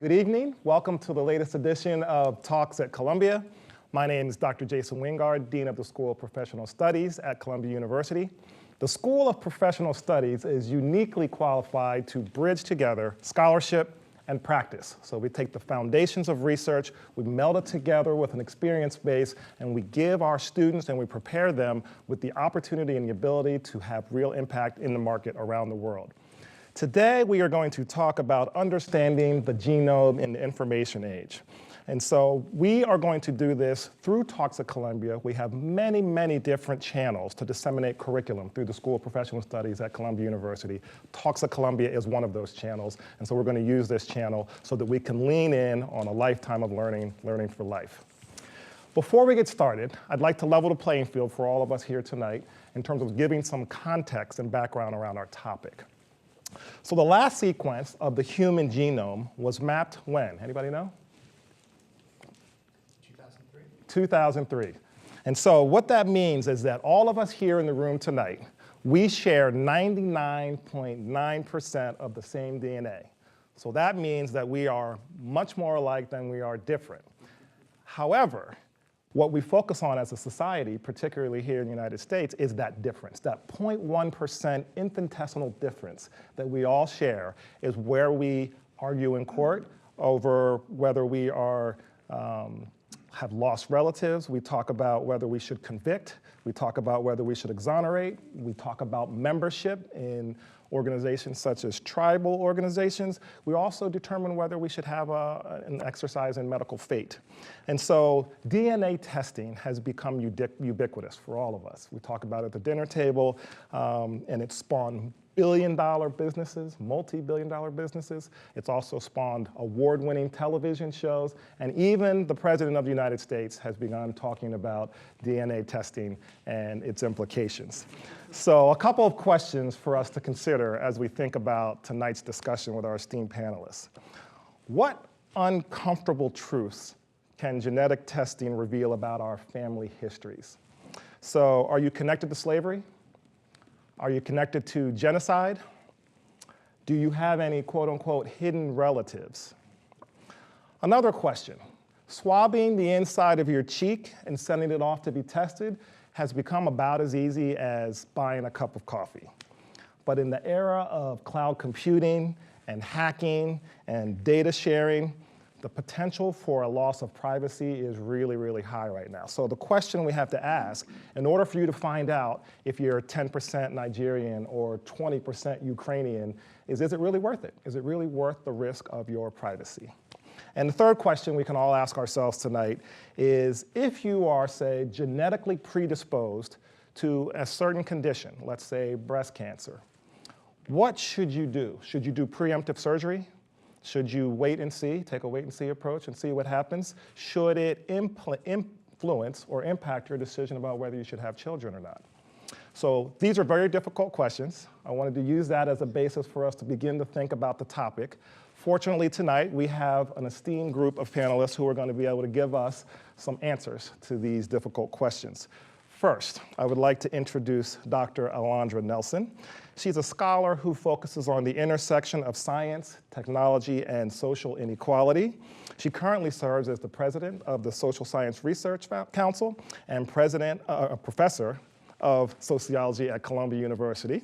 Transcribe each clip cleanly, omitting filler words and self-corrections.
Good evening. Welcome to the latest edition of Talks at Columbia. My name is Dr. Jason Wingard, Dean of the School of Professional Studies at Columbia University. The School of Professional Studies is uniquely qualified to bridge together scholarship and practice. So we take the foundations of research, we meld it together with an experience base, and we give our students and we prepare them with the opportunity and the ability to have real impact in the market around the world. Today, we are going to talk about understanding the genome in the information age. And so we are going to do this through Talks at Columbia. We have many, many different channels to disseminate curriculum through the School of Professional Studies at Columbia University. Talks at Columbia is one of those channels. And so we're going to use this channel so that we can lean in on a lifetime of learning for life. Before we get started, I'd like to level the playing field for all of us here tonight in terms of giving some context and background around our topic. So the last sequence of the human genome was mapped when? Anybody know? 2003. 2003. And so what that means is that all of us here in the room tonight, we share 99.9% of the same DNA. So that means that we are much more alike than we are different. However, what we focus on as a society, particularly here in the United States, is that difference, that 0.1% infinitesimal difference that we all share is where we argue in court over whether we are, have lost relatives. We talk about whether we should convict. We talk about whether we should exonerate. We talk about membership in organizations such as tribal organizations. We also determine whether we should have an exercise in medical fate. And so DNA testing has become ubiquitous for all of us. We talk about it at the dinner table, and it's spawned billion-dollar businesses, multi-billion-dollar businesses. It's also spawned award-winning television shows, and even the President of the United States has begun talking about DNA testing and its implications. So a couple of questions for us to consider as we think about tonight's discussion with our esteemed panelists. What uncomfortable truths can genetic testing reveal about our family histories? So are you connected to slavery? Are you connected to genocide? Do you have any quote-unquote hidden relatives? Another question, swabbing the inside of your cheek and sending it off to be tested has become about as easy as buying a cup of coffee. But in the era of cloud computing and hacking and data sharing, the potential for a loss of privacy is really, really high right now. So the question we have to ask, in order for you to find out if you're 10% Nigerian or 20% Ukrainian, is it really worth it? Is it really worth the risk of your privacy? And the third question we can all ask ourselves tonight is, if you are, say, genetically predisposed to a certain condition, let's say breast cancer, what should you do? Should you do preemptive surgery? Should you wait and see, take a wait and see approach and see what happens? Should it influence or impact your decision about whether you should have children or not? So these are very difficult questions. I wanted to use that as a basis for us to begin to think about the topic. Fortunately, tonight, we have an esteemed group of panelists who are going to be able to give us some answers to these difficult questions. First, I would like to introduce Dr. Alondra Nelson. She's a scholar who focuses on the intersection of science, technology, and social inequality. She currently serves as the president of the Social Science Research Council and professor of sociology at Columbia University.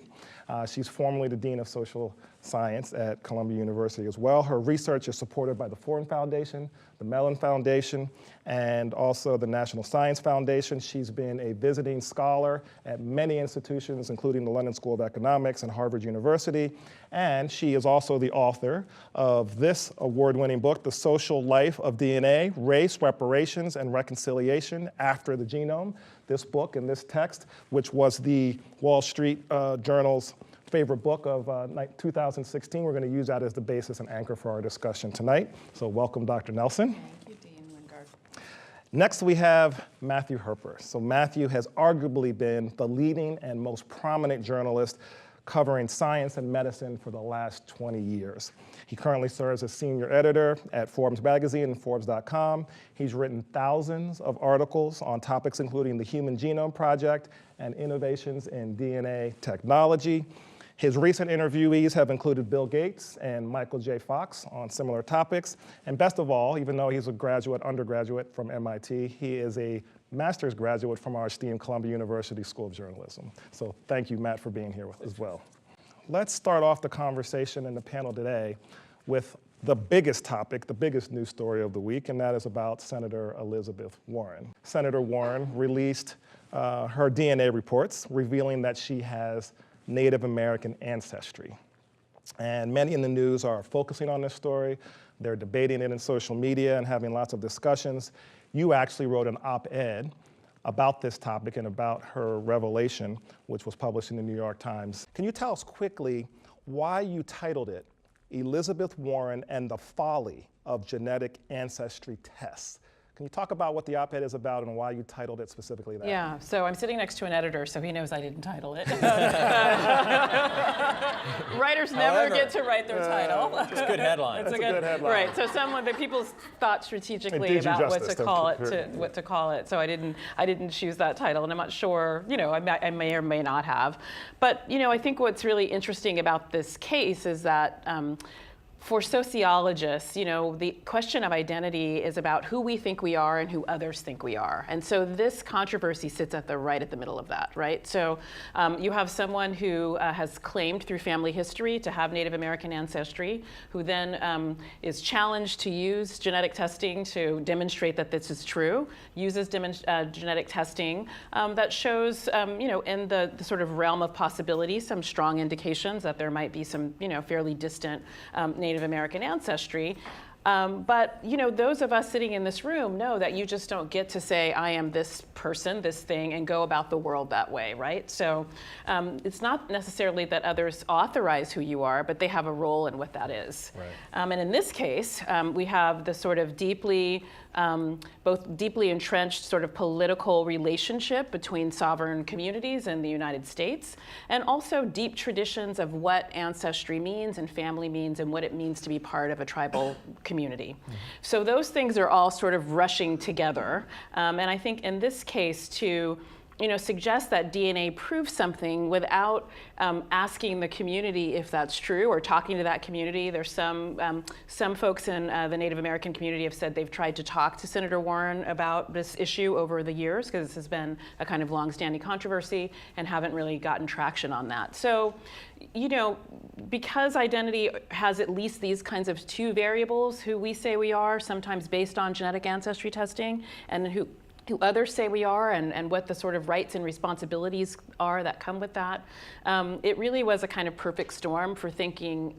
She's formerly the dean of social science at Columbia University as well. Her research is supported by the Ford Foundation, the Mellon Foundation, and also the National Science Foundation. She's been a visiting scholar at many institutions, including the London School of Economics and Harvard University. And she is also the author of this award-winning book, The Social Life of DNA, Race, Reparations, and Reconciliation After the Genome. This book and this text, which was the Wall Street Journal's favorite book of 2016. We're going to use that as the basis and anchor for our discussion tonight. So welcome, Dr. Nelson. Thank you, Dean Wingard. Next, we have Matthew Herper. So Matthew has arguably been the leading and most prominent journalist covering science and medicine for the last 20 years. He currently serves as senior editor at Forbes magazine and Forbes.com. He's written thousands of articles on topics including the Human Genome Project and innovations in DNA technology. His recent interviewees have included Bill Gates and Michael J. Fox on similar topics. And best of all, even though he's a undergraduate from MIT, he is a master's graduate from our esteemed Columbia University School of Journalism. So thank you, Matt, for being here as well. Let's start off the conversation in the panel today with the biggest topic, the biggest news story of the week, and that is about Senator Elizabeth Warren. Senator Warren released her DNA reports, revealing that she has Native American ancestry. And many in the news are focusing on this story. They're debating it in social media and having lots of discussions. You actually wrote an op-ed about this topic and about her revelation, which was published in the New York Times. Can you tell us quickly why you titled it Elizabeth Warren and the Folly of Genetic Ancestry Tests? Can you talk about what the op-ed is about and why you titled it specifically that? Yeah, so I'm sitting next to an editor, so he knows I didn't title it. Writers never get to write their title. It's a good headline. It's a good headline. Right, so but people thought strategically about what to call it. So I didn't choose that title, and I'm not sure, I may or may not have. But, I think what's really interesting about this case is that for sociologists, the question of identity is about who we think we are and who others think we are. And so this controversy sits right at the middle of that, right? So you have someone who has claimed through family history to have Native American ancestry, who then is challenged to use genetic testing to demonstrate that this is true, uses genetic testing that shows, in the sort of realm of possibility, some strong indications that there might be some, fairly distant Native American ancestry. But those of us sitting in this room know that you just don't get to say, I am this person, this thing, and go about the world that way, right? So it's not necessarily that others authorize who you are, but they have a role in what that is. Right. And in this case, we have the sort of both deeply entrenched sort of political relationship between sovereign communities in the United States, and also deep traditions of what ancestry means and family means and what it means to be part of a tribal community. Mm-hmm. So those things are all sort of rushing together. And I think in this case to suggest that DNA proves something without asking the community if that's true or talking to that community. There's some folks in the Native American community have said they've tried to talk to Senator Warren about this issue over the years because this has been a kind of long-standing controversy and haven't really gotten traction on that. So, because identity has at least these kinds of two variables, who we say we are, sometimes based on genetic ancestry testing, and who others say we are, and what the sort of rights and responsibilities are that come with that. It really was a kind of perfect storm for thinking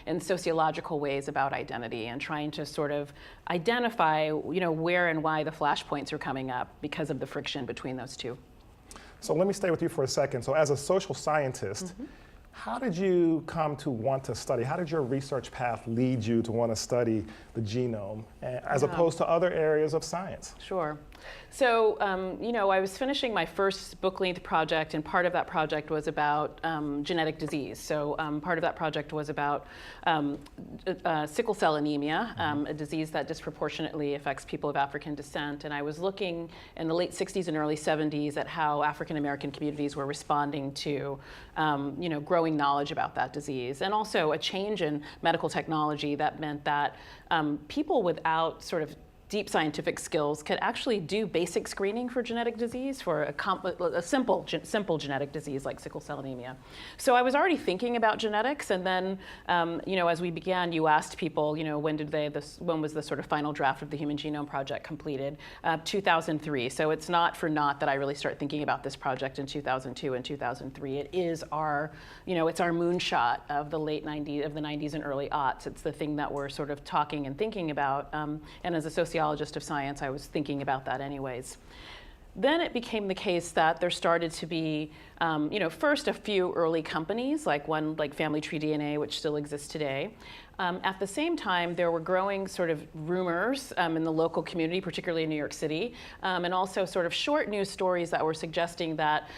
in sociological ways about identity and trying to sort of identify, where and why the flashpoints are coming up because of the friction between those two. So let me stay with you for a second. So as a social scientist, mm-hmm. How did you come to want to study? How did your research path lead you to want to study the genome as opposed to other areas of science? Sure. So, I was finishing my first book-length project, and part of that project was about genetic disease. So part of that project was about sickle cell anemia, a disease that disproportionately affects people of African descent. And I was looking in the late 60s and early 70s at how African American communities were responding to, growing knowledge about that disease, and also a change in medical technology that meant that people without sort of deep scientific skills could actually do basic screening for genetic disease, for a simple genetic disease like sickle cell anemia. So I was already thinking about genetics, and then, as we began, you asked people, when was the sort of final draft of the Human Genome Project completed? 2003. So it's not for naught that I really start thinking about this project in 2002 and 2003. It is our, it's our moonshot of the late 90s, of the 90s and early aughts. It's the thing that we're sort of talking and thinking about, and as a sociologist of science, I was thinking about that anyways. Then it became the case that there started to be, first a few early companies, like one like Family Tree DNA, which still exists today. At the same time, there were growing sort of rumors in the local community, particularly in New York City, and also sort of short news stories that were suggesting that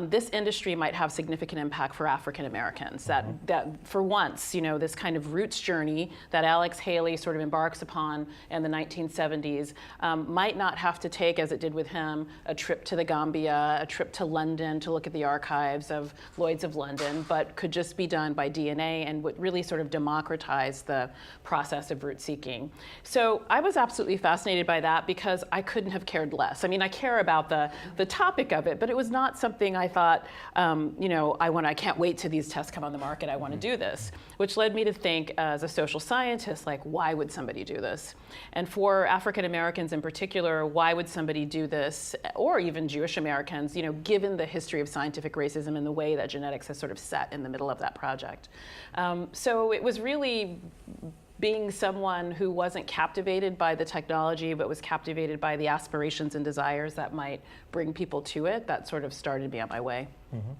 this industry might have significant impact for African Americans. Mm-hmm. That for once, this kind of roots journey that Alex Haley sort of embarks upon in the 1970s might not have to take, as it did with him, a trip to the Gambia, a trip to London to look at the archives of Lloyd's of London, but could just be done by DNA and would really sort of democratize the process of root seeking. So I was absolutely fascinated by that because I couldn't have cared less. I mean, I care about the topic of it, but it was not something I thought, I can't wait till these tests come on the market, I want to do this, which led me to think as a social scientist, like, why would somebody do this? And for African Americans in particular, why would somebody do this, or even Jewish Americans, given the history of scientific racism and the way that genetics has sort of set in the middle of that project. So it was really being someone who wasn't captivated by the technology, but was captivated by the aspirations and desires that might bring people to it, that sort of started me on my way. Mm-hmm.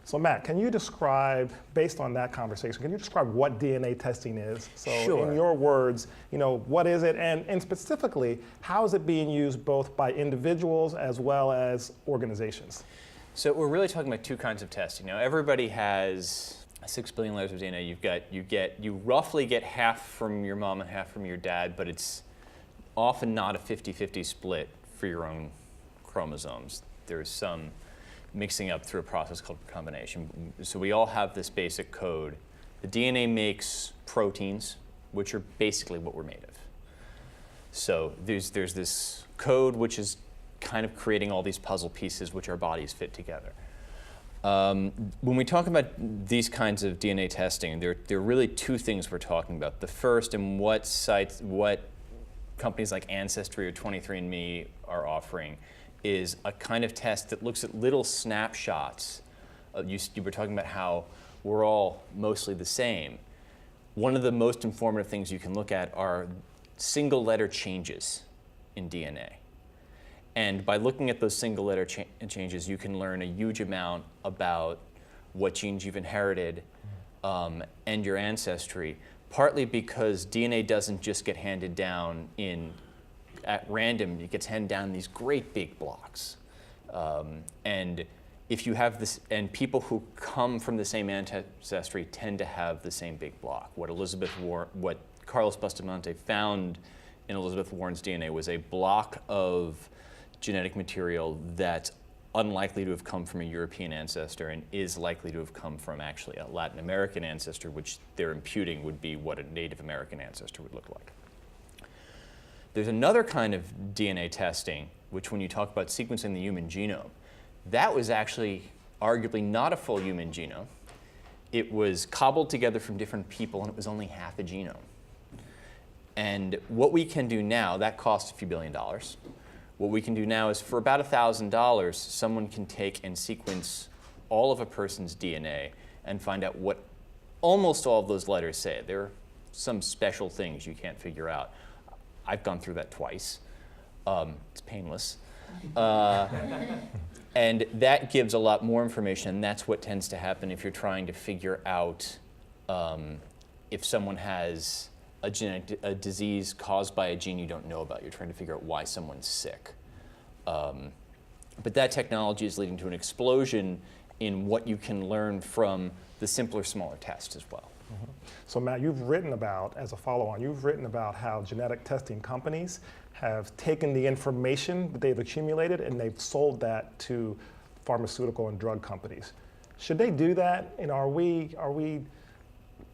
So Matt, can you describe, based on that conversation, can you describe what DNA testing is? So Sure. In your words, what is it, and specifically, how is it being used both by individuals as well as organizations? So we're really talking about two kinds of testing. Now, everybody has 6 billion layers of DNA. You roughly get half from your mom and half from your dad, but it's often not a 50-50 split for your own chromosomes. There's some mixing up through a process called recombination. So we all have this basic code. The DNA makes proteins, which are basically what we're made of. So there's this code which is kind of creating all these puzzle pieces which our bodies fit together. When we talk about these kinds of DNA testing, there are really two things we're talking about. The first, and what companies like Ancestry or 23andMe are offering, is a kind of test that looks at little snapshots. You were talking about how we're all mostly the same. One of the most informative things you can look at are single letter changes in DNA. And by looking at those single letter changes, you can learn a huge amount about what genes you've inherited and your ancestry, partly because DNA doesn't just get handed down at random. It gets handed down in these great big blocks. And if you have this, and people who come from the same ancestry tend to have the same big block. What Carlos Bustamante found in Elizabeth Warren's DNA was a block of genetic material that's unlikely to have come from a European ancestor and is likely to have come from actually a Latin American ancestor, which they're imputing would be what a Native American ancestor would look like. There's another kind of DNA testing, which when you talk about sequencing the human genome, that was actually arguably not a full human genome. It was cobbled together from different people, and it was only half a genome. And what we can do now, that costs a few $1 billion. What we can do now is for about $1,000, someone can take and sequence all of a person's DNA and find out what almost all of those letters say. There are some special things you can't figure out. I've gone through that twice. It's painless. And that gives a lot more information, and that's what tends to happen if you're trying to figure out if someone has a disease caused by a gene you don't know about. You're trying to figure out why someone's sick. But that technology is leading to an explosion in what you can learn from the simpler, smaller tests as well. Mm-hmm. So Matt, you've written about, as a follow-on, you've written about how genetic testing companies have taken the information that they've accumulated and they've sold that to pharmaceutical and drug companies. Should they do that? And are we,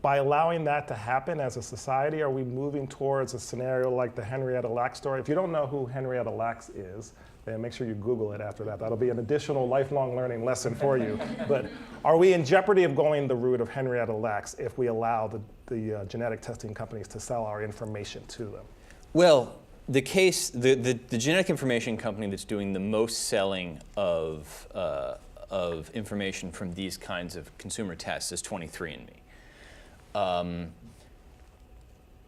by allowing that to happen as a society, are we moving towards a scenario like the Henrietta Lacks story? If you don't know who Henrietta Lacks is, then make sure you Google it after that. That'll be an additional lifelong learning lesson for you. But are we in jeopardy of going the route of Henrietta Lacks if we allow the genetic testing companies to sell our information to them? Well, the genetic information company that's doing the most selling of information from these kinds of consumer tests is 23andMe.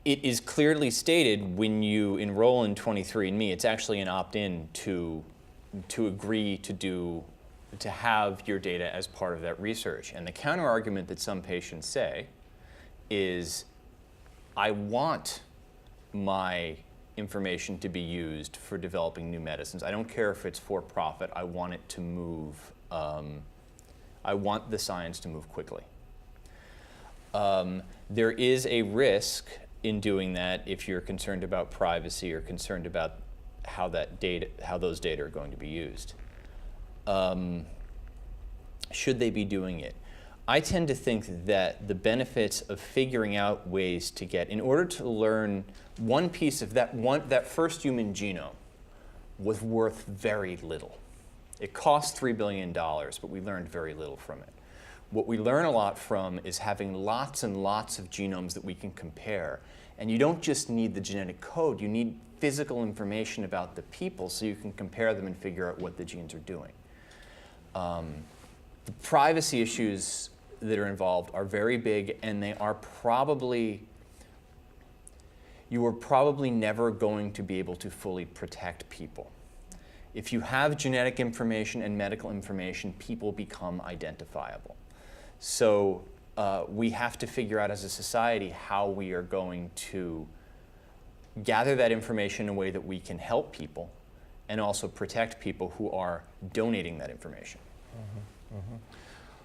It is clearly stated when you enroll in 23andMe, it's actually an opt-in to agree to have your data as part of that research. And the counter-argument that some patients say is, I want my information to be used for developing new medicines. I don't care if it's for profit. I want it to move. I want the science to move quickly. There is a risk in doing that if you're concerned about privacy or concerned about how those data are going to be used. should they be doing it? I tend to think that the benefits of figuring out ways to get, in order to learn one piece of that first human genome was worth very little. It cost $3 billion, but we learned very little from it. What we learn a lot from is having lots and lots of genomes that we can compare. And you don't just need the genetic code, you need physical information about the people so you can compare them and figure out what the genes are doing. The privacy issues that are involved are very big, and they are you are probably never going to be able to fully protect people. If you have genetic information and medical information, people become identifiable. So we have to figure out as a society how we are going to gather that information in a way that we can help people and also protect people who are donating that information.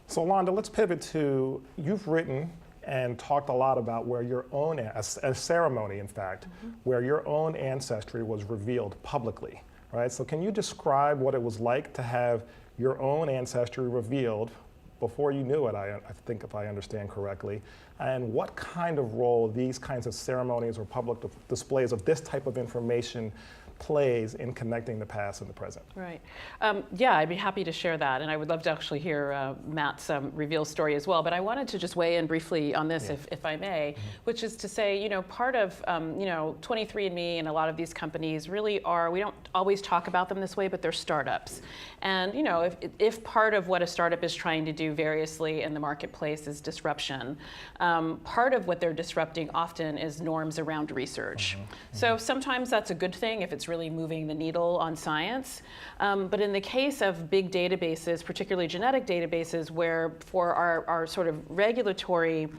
So Londa, let's pivot to, you've written and talked a lot about where your own, a ceremony in fact, where your own ancestry was revealed publicly, right? So can you describe what it was like to have your own ancestry revealed before you knew it, I think if I understand correctly, and what kind of role these kinds of ceremonies or public displays of this type of information plays in connecting the past and the present. Right. Yeah, I'd be happy to share that, and I would love to actually hear Matt's reveal story as well. But I wanted to just weigh in briefly on this, if I may, which is to say, part of 23andMe and a lot of these companies really are. We don't always talk about them this way, but they're startups. And if part of what a startup is trying to do variously in the marketplace is disruption, part of what they're disrupting often is norms around research. So sometimes that's a good thing if it's really moving the needle on science. But in the case of big databases, particularly genetic databases, where for our sort of regulatory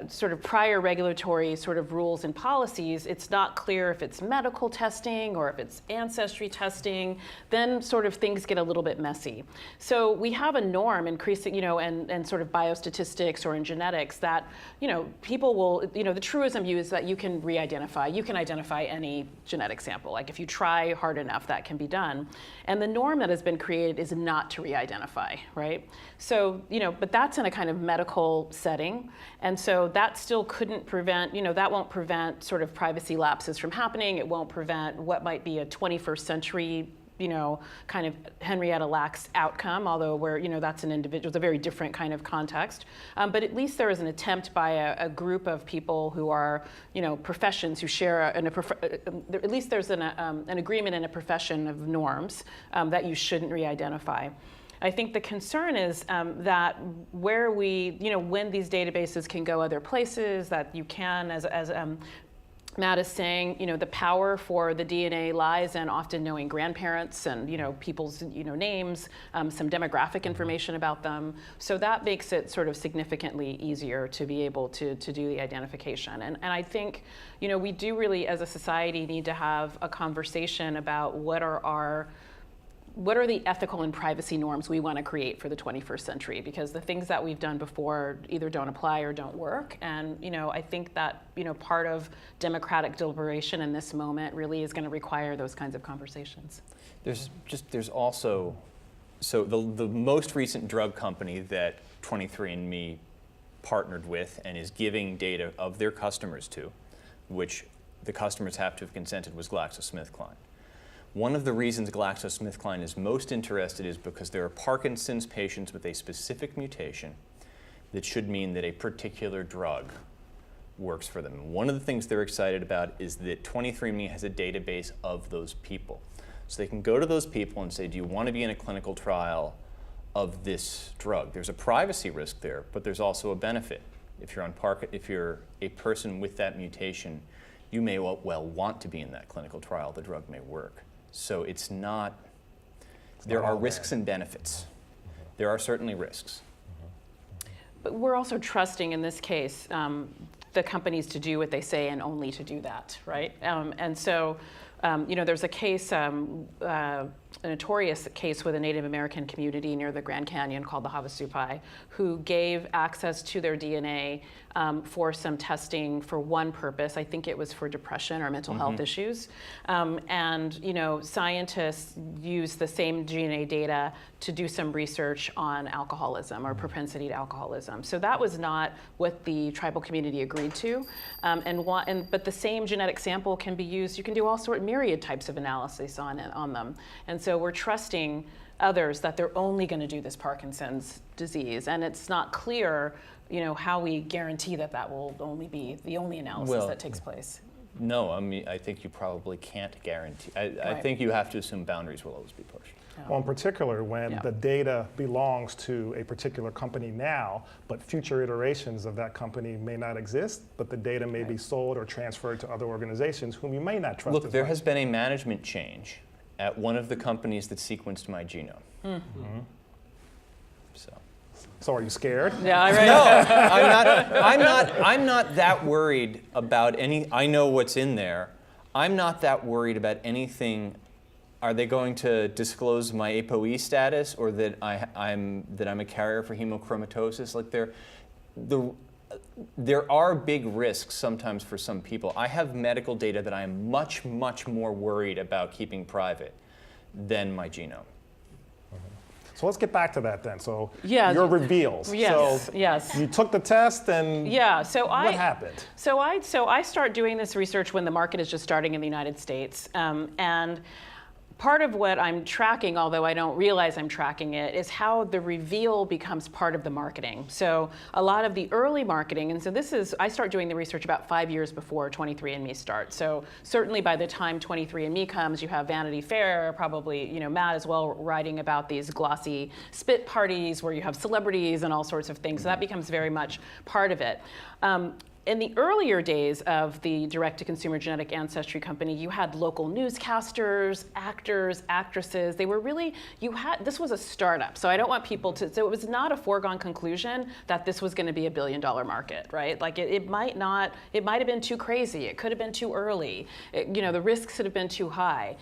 sort of prior regulatory sort of rules and policies, it's not clear if it's medical testing or if it's ancestry testing, then sort of things get a little bit messy. So we have a norm increasing, and sort of biostatistics or in genetics that, people will, the truism view is that you can re-identify. You can identify any genetic sample. Like if you try hard enough, that can be done. And the norm that has been created is not to re-identify, right? So, but that's in a kind of medical setting. And so that still couldn't prevent, that won't prevent sort of privacy lapses from happening. It won't prevent what might be a 21st century, kind of Henrietta Lacks outcome, although where, that's an individual, it's a very different kind of context. But at least there is an attempt by a group of people who are, professions who share, at least there's an agreement in a profession of norms that you shouldn't re-identify. I think the concern is that where we, when these databases can go other places, that you can, as Matt is saying, the power for the DNA lies in often knowing grandparents and, people's, names, some demographic information about them. So that makes it sort of significantly easier to be able to do the identification. And I think, we do really, as a society, need to have a conversation about what are the ethical and privacy norms we want to create for the 21st century? Because the things that we've done before either don't apply or don't work. And I think that part of democratic deliberation in this moment really is going to require those kinds of conversations. There's also, so the most recent drug company that 23andMe partnered with and is giving data of their customers to, which the customers have to have consented, was GlaxoSmithKline. One of the reasons GlaxoSmithKline is most interested is because there are Parkinson's patients with a specific mutation that should mean that a particular drug works for them. One of the things they're excited about is that 23andMe has a database of those people. So they can go to those people and say, do you want to be in a clinical trial of this drug? There's a privacy risk there, but there's also a benefit. If you're a person with that mutation, you may well want to be in that clinical trial. The drug may work. So it's not, there are risks and benefits. There are certainly risks. But we're also trusting in this case the companies to do what they say and only to do that, right? And so, there's a case notorious case with a Native American community near the Grand Canyon called the Havasupai, who gave access to their DNA for some testing for one purpose. I think it was for depression or mental health issues. And scientists use the same DNA data to do some research on alcoholism or propensity to alcoholism. So that was not what the tribal community agreed to. But the same genetic sample can be used. You can do all myriad types of analysis on them. And so we're trusting others that they're only going to do this Parkinson's disease. And it's not clear, how we guarantee that will only be the only analysis that takes place. No, I mean, I think you probably can't guarantee. I think you have to assume boundaries will always be pushed. Well, in particular, when the data belongs to a particular company now, but future iterations of that company may not exist, but the data may be sold or transferred to other organizations whom you may not trust. Look, there has been a management change at one of the companies that sequenced my genome. So are you scared? Yeah, right. No, I'm not that worried about I know what's in there. I'm not that worried about anything. Are they going to disclose my ApoE status, or that I'm a carrier for hemochromatosis? Like there are big risks sometimes for some people. I have medical data that I am much, much more worried about keeping private than my genome. So let's get back to that then. So your reveals. Yes. You took the test and what happened? So I start doing this research when the market is just starting in the United States, and part of what I'm tracking, although I don't realize I'm tracking it, is how the reveal becomes part of the marketing. So a lot of the early marketing, and so I start doing the research about 5 years before 23andMe starts. So certainly by the time 23andMe comes, you have Vanity Fair, probably, Matt as well, writing about these glossy spit parties where you have celebrities and all sorts of things. So that becomes very much part of it. In the earlier days of the direct-to-consumer genetic ancestry company, you had local newscasters, actors, actresses. They were really, this was a startup. So I don't want people so it was not a foregone conclusion that this was going to be $1 billion market, right? Like it might have been too crazy. It could have been too early. The risks could have been too high.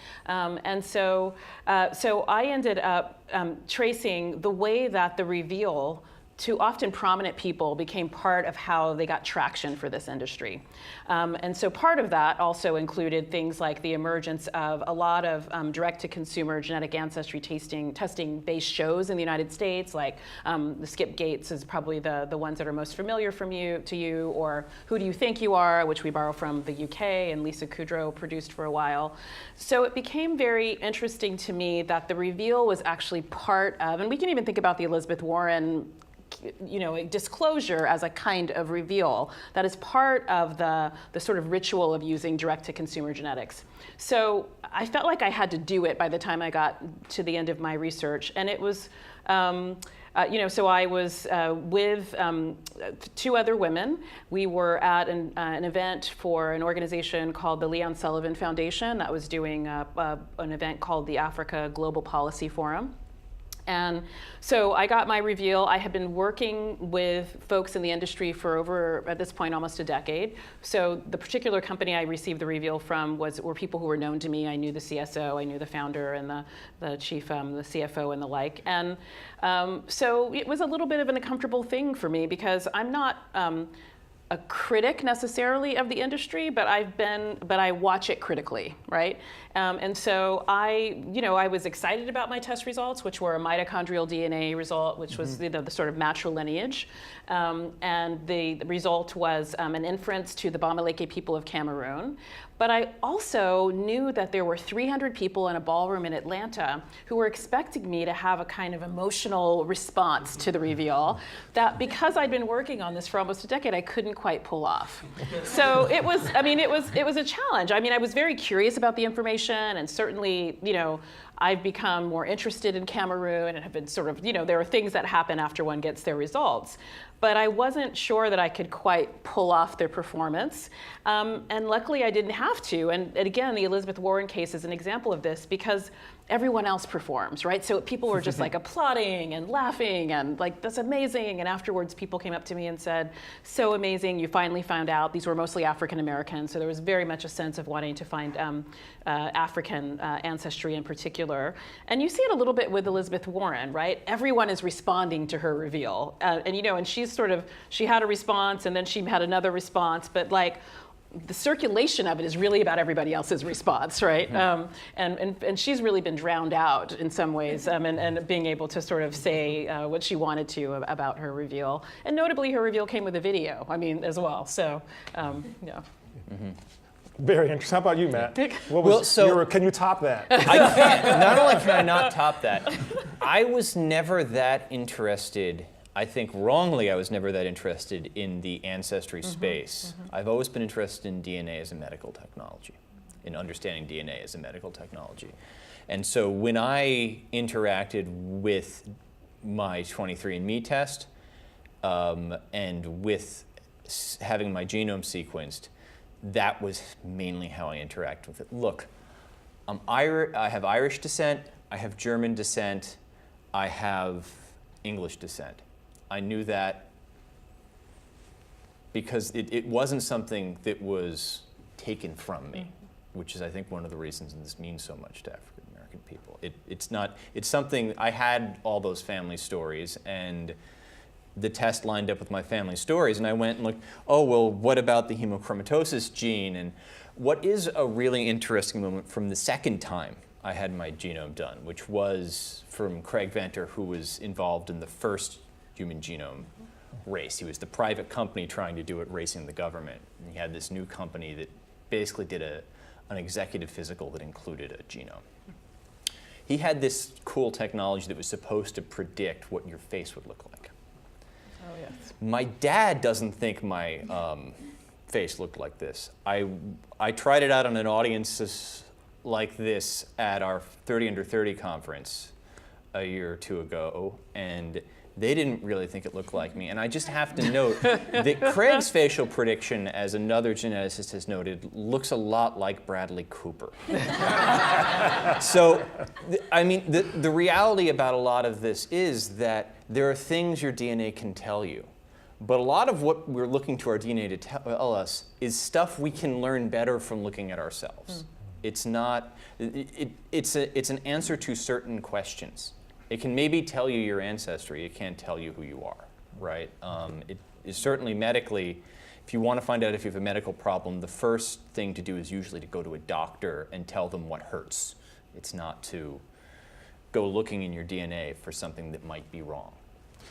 So I ended up tracing the way that the reveal to often prominent people became part of how they got traction for this industry. And so part of that also included things like the emergence of a lot of direct-to-consumer genetic ancestry testing-based shows in the United States, like the Skip Gates is probably the ones that are most familiar to you, or Who Do You Think You Are, which we borrow from the UK and Lisa Kudrow produced for a while. So it became very interesting to me that the reveal was actually part of, and we can even think about the Elizabeth Warren disclosure as a kind of reveal that is part of the sort of ritual of using direct-to-consumer genetics. So I felt like I had to do it by the time I got to the end of my research, and it was, so I was with 2 other women. We were at an event for an organization called the Leon Sullivan Foundation that was doing an event called the Africa Global Policy Forum. And so I got my reveal. I had been working with folks in the industry for over, at this point, almost a decade. So the particular company I received the reveal from were people who were known to me. I knew the CSO, I knew the founder and the chief, the CFO and the like. And so it was a little bit of an uncomfortable thing for me because I'm not a critic necessarily of the industry, but I watch it critically, right? And so I was excited about my test results, which were a mitochondrial DNA result, which was the sort of matrilineage. And the result was an inference to the Bamileke people of Cameroon. But I also knew that there were 300 people in a ballroom in Atlanta who were expecting me to have a kind of emotional response to the reveal that because I'd been working on this for almost a decade, I couldn't quite pull off. So it was a challenge. I mean, I was very curious about the information, and certainly, I've become more interested in Cameroon and have been sort of, there are things that happen after one gets their results. But I wasn't sure that I could quite pull off their performance. And luckily I didn't have to. And again, the Elizabeth Warren case is an example of this because everyone else performs, right? So people were just like applauding and laughing and like, that's amazing. And afterwards people came up to me and said, so amazing, you finally found out. These were mostly African Americans, so there was very much a sense of wanting to find African ancestry in particular. And you see it a little bit with Elizabeth Warren, right? Everyone is responding to her reveal. And she's she had a response and then she had another response, but like, the circulation of it is really about everybody else's response, right? And she's really been drowned out in some ways, and being able to sort of say what she wanted to about her reveal. And notably, her reveal came with a video, as well. So, yeah. Mm-hmm. Very interesting. How about you, Matt? Can you top that? I can't. Not only can I not top that, I was never that interested. I think wrongly I was never that interested in the ancestry space. I've always been interested in DNA as a medical technology, in understanding DNA as a medical technology. And so when I interacted with my 23andMe test and with having my genome sequenced, that was mainly how I interact with it. Look, I have Irish descent, I have German descent, I have English descent. I knew that because it wasn't something that was taken from me, which is, I think, one of the reasons this means so much to African American people. It's something, I had all those family stories, and the test lined up with my family stories, and I went and looked, oh, well, what about the hemochromatosis gene? And what is a really interesting moment from the second time I had my genome done, which was from Craig Venter, who was involved in the first human genome race. He was the private company trying to do it, racing the government. And he had this new company that basically did an executive physical that included a genome. He had this cool technology that was supposed to predict what your face would look like. Oh, yes. My dad doesn't think my face looked like this. I tried it out on an audience like this at our 30 Under 30 conference a year or two ago, and they didn't really think it looked like me. And I just have to note that Craig's facial prediction, as another geneticist has noted, looks a lot like Bradley Cooper. So, the reality about a lot of this is that there are things your DNA can tell you. But a lot of what we're looking to our DNA to tell us is stuff we can learn better from looking at ourselves. It's not, it's an answer to certain questions. It can maybe tell you your ancestry. It can't tell you who you are, right? It is certainly medically, if you want to find out if you have a medical problem, the first thing to do is usually to go to a doctor and tell them what hurts. It's not to go looking in your DNA for something that might be wrong.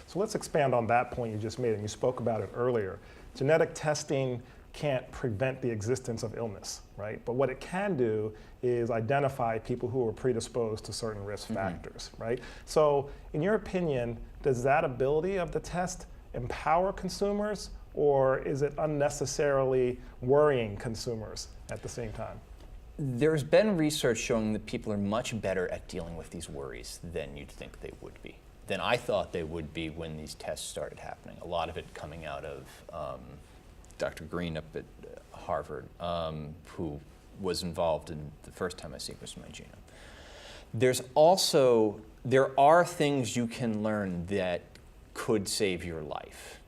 So let's expand on that point you just made, and you spoke about it earlier. Genetic testing can't prevent the existence of illness, right? But what it can do is identify people who are predisposed to certain risk factors, right? So in your opinion, does that ability of the test empower consumers, or is it unnecessarily worrying consumers at the same time? There's been research showing that people are much better at dealing with these worries than you'd think they would be, than I thought they would be when these tests started happening. A lot of it coming out of Dr. Green up at Harvard, who was involved in the first time I sequenced my genome. There are things you can learn that could save your life.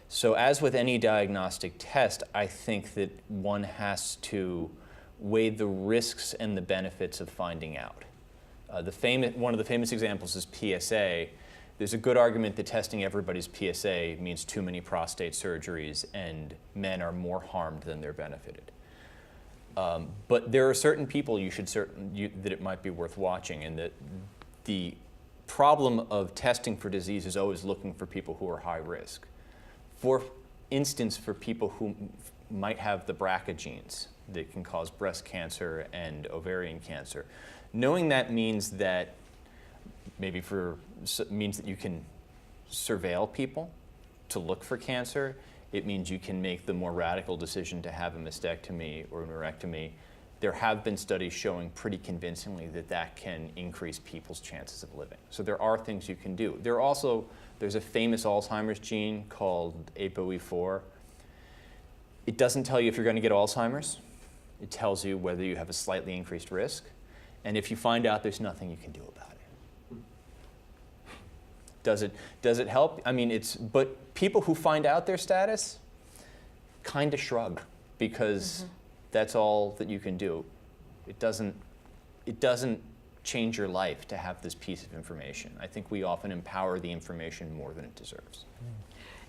So as with any diagnostic test, I think that one has to weigh the risks and the benefits of finding out. One of the famous examples is PSA. There's a good argument that testing everybody's PSA means too many prostate surgeries and men are more harmed than they're benefited. But there are certain people that it might be worth watching, and that the problem of testing for disease is always looking for people who are high risk. For instance, for people who might have the BRCA genes that can cause breast cancer and ovarian cancer. Knowing that means that means that you can surveil people to look for cancer. It means you can make the more radical decision to have a mastectomy or a neurectomy. There have been studies showing pretty convincingly that that can increase people's chances of living. So there are things you can do. There's a famous Alzheimer's gene called ApoE4. It doesn't tell you if you're going to get Alzheimer's. It tells you whether you have a slightly increased risk. And if you find out, there's nothing you can do about it. Does it help? I mean, but people who find out their status kind of shrug, because that's all that you can do. It doesn't change your life to have this piece of information. I think we often empower the information more than it deserves.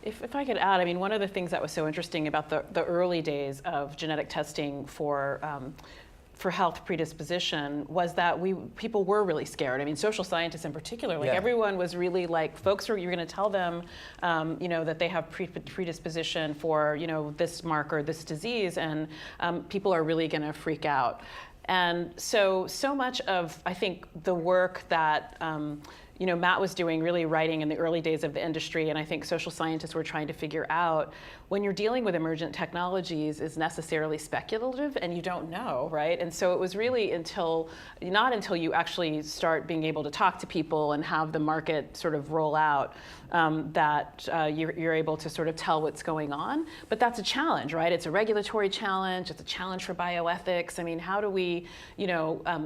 If I could add, I mean, one of the things that was so interesting about the early days of genetic testing for health predisposition was that people were really scared. I mean, social scientists in particular, like everyone was really like, you're going to tell them, that they have predisposition for, this marker, this disease, and people are really going to freak out. And so much of, I think, the work that Matt was doing, really writing in the early days of the industry, and I think social scientists were trying to figure out, when you're dealing with emergent technologies, is necessarily speculative, and you don't know, right? And so it was really not until you actually start being able to talk to people and have the market sort of roll out that you're able to sort of tell what's going on. But that's a challenge, right? It's a regulatory challenge. It's a challenge for bioethics. I mean, how do we,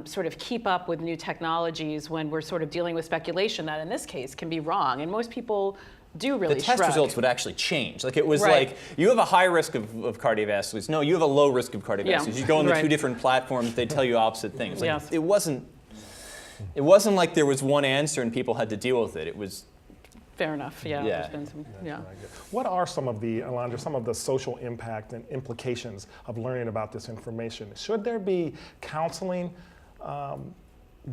sort of keep up with new technologies when we're sort of dealing with speculation that in this case can be wrong? And most people do really shrug. The test results would actually change. Like, it was like, you have a high risk of cardiovascular disease. No, you have a low risk of cardiovascular disease. You go on the two different platforms, they tell you opposite things. Like, it wasn't like there was one answer and people had to deal with it. It was fair enough. Yeah. There's been some, What are some of the social impact and implications of learning about this information? Should there be counseling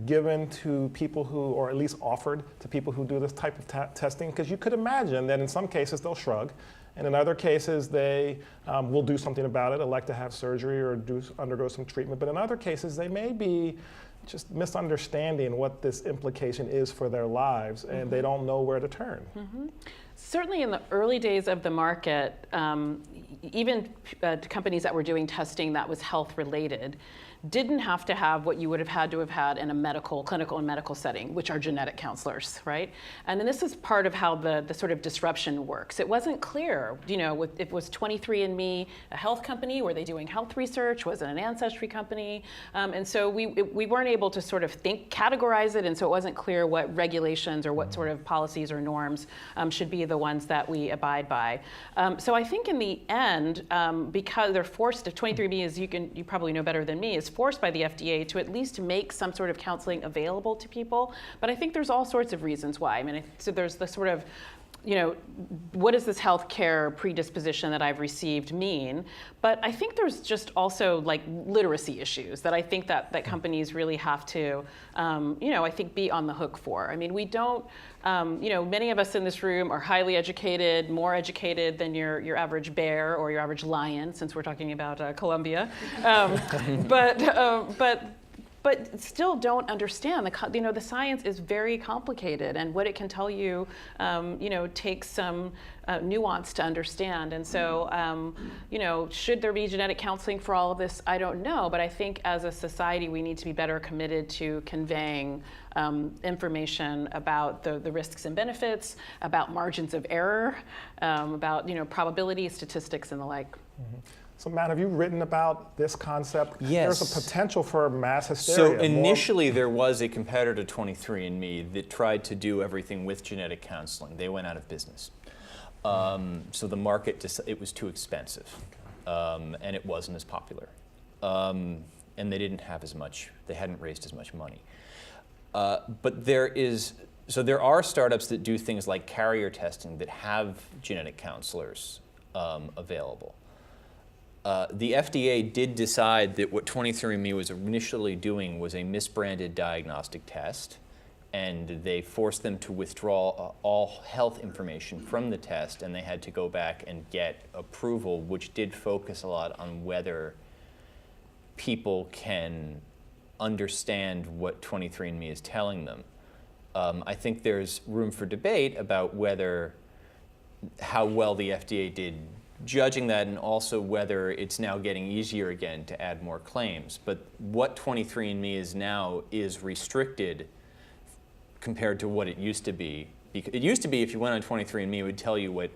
given to people who, or at least offered to people who do this type of testing? Because you could imagine that in some cases they'll shrug, and in other cases they will do something about it, elect to have surgery or undergo some treatment. But in other cases they may be just misunderstanding what this implication is for their lives, and they don't know where to turn. Certainly in the early days of the market, even companies that were doing testing that was health related didn't have to have what you would have had in a clinical and medical setting, which are genetic counselors, right? And then this is part of how the sort of disruption works. It wasn't clear, if was 23andMe a health company? Were they doing health research? Was it an Ancestry company? And so we weren't able to sort of categorize it, and so it wasn't clear what regulations or what sort of policies or norms should be the ones that we abide by. So I think in the end, because they're forced, if 23andMe is, you probably know better than me, is forced by the FDA to at least make some sort of counseling available to people. But I think there's all sorts of reasons why. I mean, so there's the sort of, what does this healthcare predisposition that I've received mean? But I think there's just also like literacy issues that I think that companies really have to, I think, be on the hook for. I mean, we don't, many of us in this room are highly educated, more educated than your average bear or your average lion, since we're talking about Colombia. But still don't understand. The science is very complicated, and what it can tell you, takes some nuance to understand. And so, should there be genetic counseling for all of this? I don't know, but I think as a society we need to be better committed to conveying information about the risks and benefits, about margins of error, about probability, statistics, and the like. So Matt, have you written about this concept? Yes. There's a potential for mass hysteria. So initially there was a competitor to 23andMe that tried to do everything with genetic counseling. They went out of business. So the market, it was too expensive, and it wasn't as popular. And they didn't have as much, they hadn't raised as much money. But there are startups that do things like carrier testing that have genetic counselors available. The FDA did decide that what 23andMe was initially doing was a misbranded diagnostic test, and they forced them to withdraw all health information from the test, and they had to go back and get approval, which did focus a lot on whether people can understand what 23andMe is telling them. I think there's room for debate about how well the FDA did judging that, and also whether it's now getting easier again to add more claims. But what 23andMe is now is restricted compared to what it used to be. It used to be, if you went on 23andMe, it would tell you what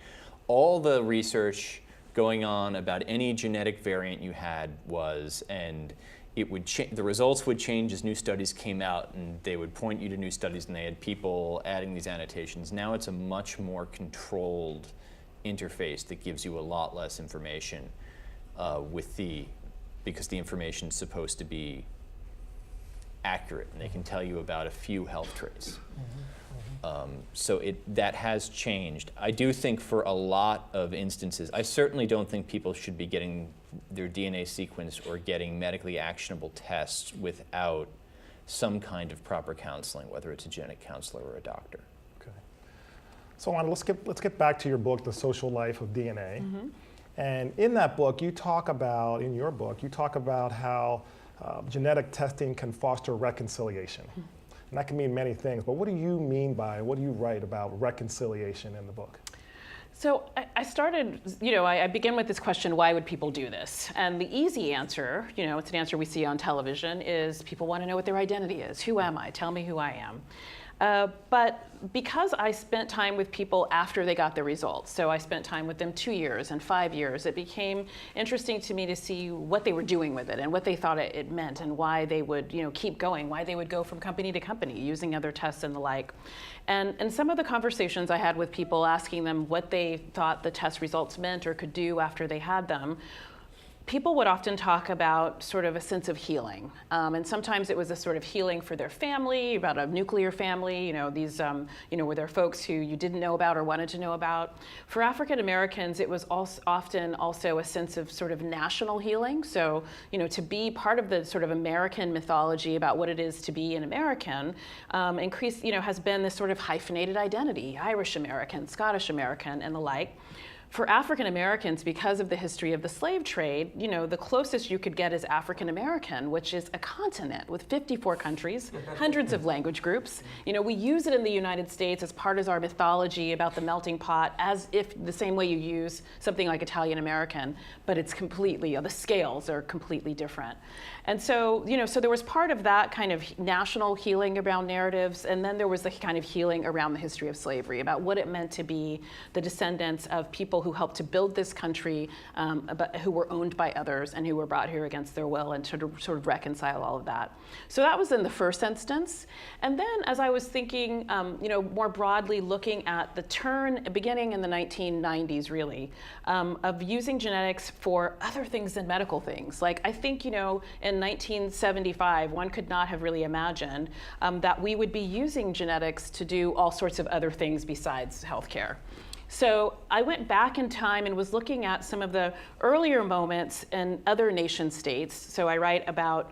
all the research going on about any genetic variant you had was, and it would the results would change as new studies came out, and they would point you to new studies, and they had people adding these annotations. Now it's a much more controlled interface that gives you a lot less information because the information is supposed to be accurate, and they can tell you about a few health traits. So that has changed. I do think for a lot of instances, I certainly don't think people should be getting their DNA sequenced or getting medically actionable tests without some kind of proper counseling, whether it's a genetic counselor or a doctor. Okay. So Anna, let's get back to your book, The Social Life of DNA. And in that book, in your book, you talk about how genetic testing can foster reconciliation. And that can mean many things, but what do you mean by, what do you write about reconciliation in the book? So I started, I begin with this question, why would people do this? And the easy answer, it's an answer we see on television, is people want to know what their identity is. Who am I? Tell me who I am. But because I spent time with people after they got the results, so I spent time with them 2 years and 5 years, it became interesting to me to see what they were doing with it and what they thought it meant and why they would keep going, why they would go from company to company using other tests and the like. And some of the conversations I had with people asking them what they thought the test results meant or could do after they had them, people would often talk about sort of a sense of healing. And sometimes it was a sort of healing for their family, about a nuclear family, these, were there folks who you didn't know about or wanted to know about. For African Americans, it was often also a sense of sort of national healing. So, to be part of the sort of American mythology about what it is to be an American, has been this sort of hyphenated identity, Irish American, Scottish American, and the like. For African Americans, because of the history of the slave trade, the closest you could get is African American, which is a continent with 54 countries, hundreds of language groups. We use it in the United States as part of our mythology about the melting pot, as if the same way you use something like Italian American, but it's completely, the scales are completely different. And so, so there was part of that kind of national healing around narratives, and then there was the kind of healing around the history of slavery, about what it meant to be the descendants of people who helped to build this country, but who were owned by others and who were brought here against their will, and to sort of reconcile all of that. So that was in the first instance. And then as I was thinking, more broadly looking at the beginning in the 1990s really, of using genetics for other things than medical things. Like I think, in 1975, one could not have really imagined that we would be using genetics to do all sorts of other things besides healthcare. So I went back in time and was looking at some of the earlier moments in other nation states. So I write about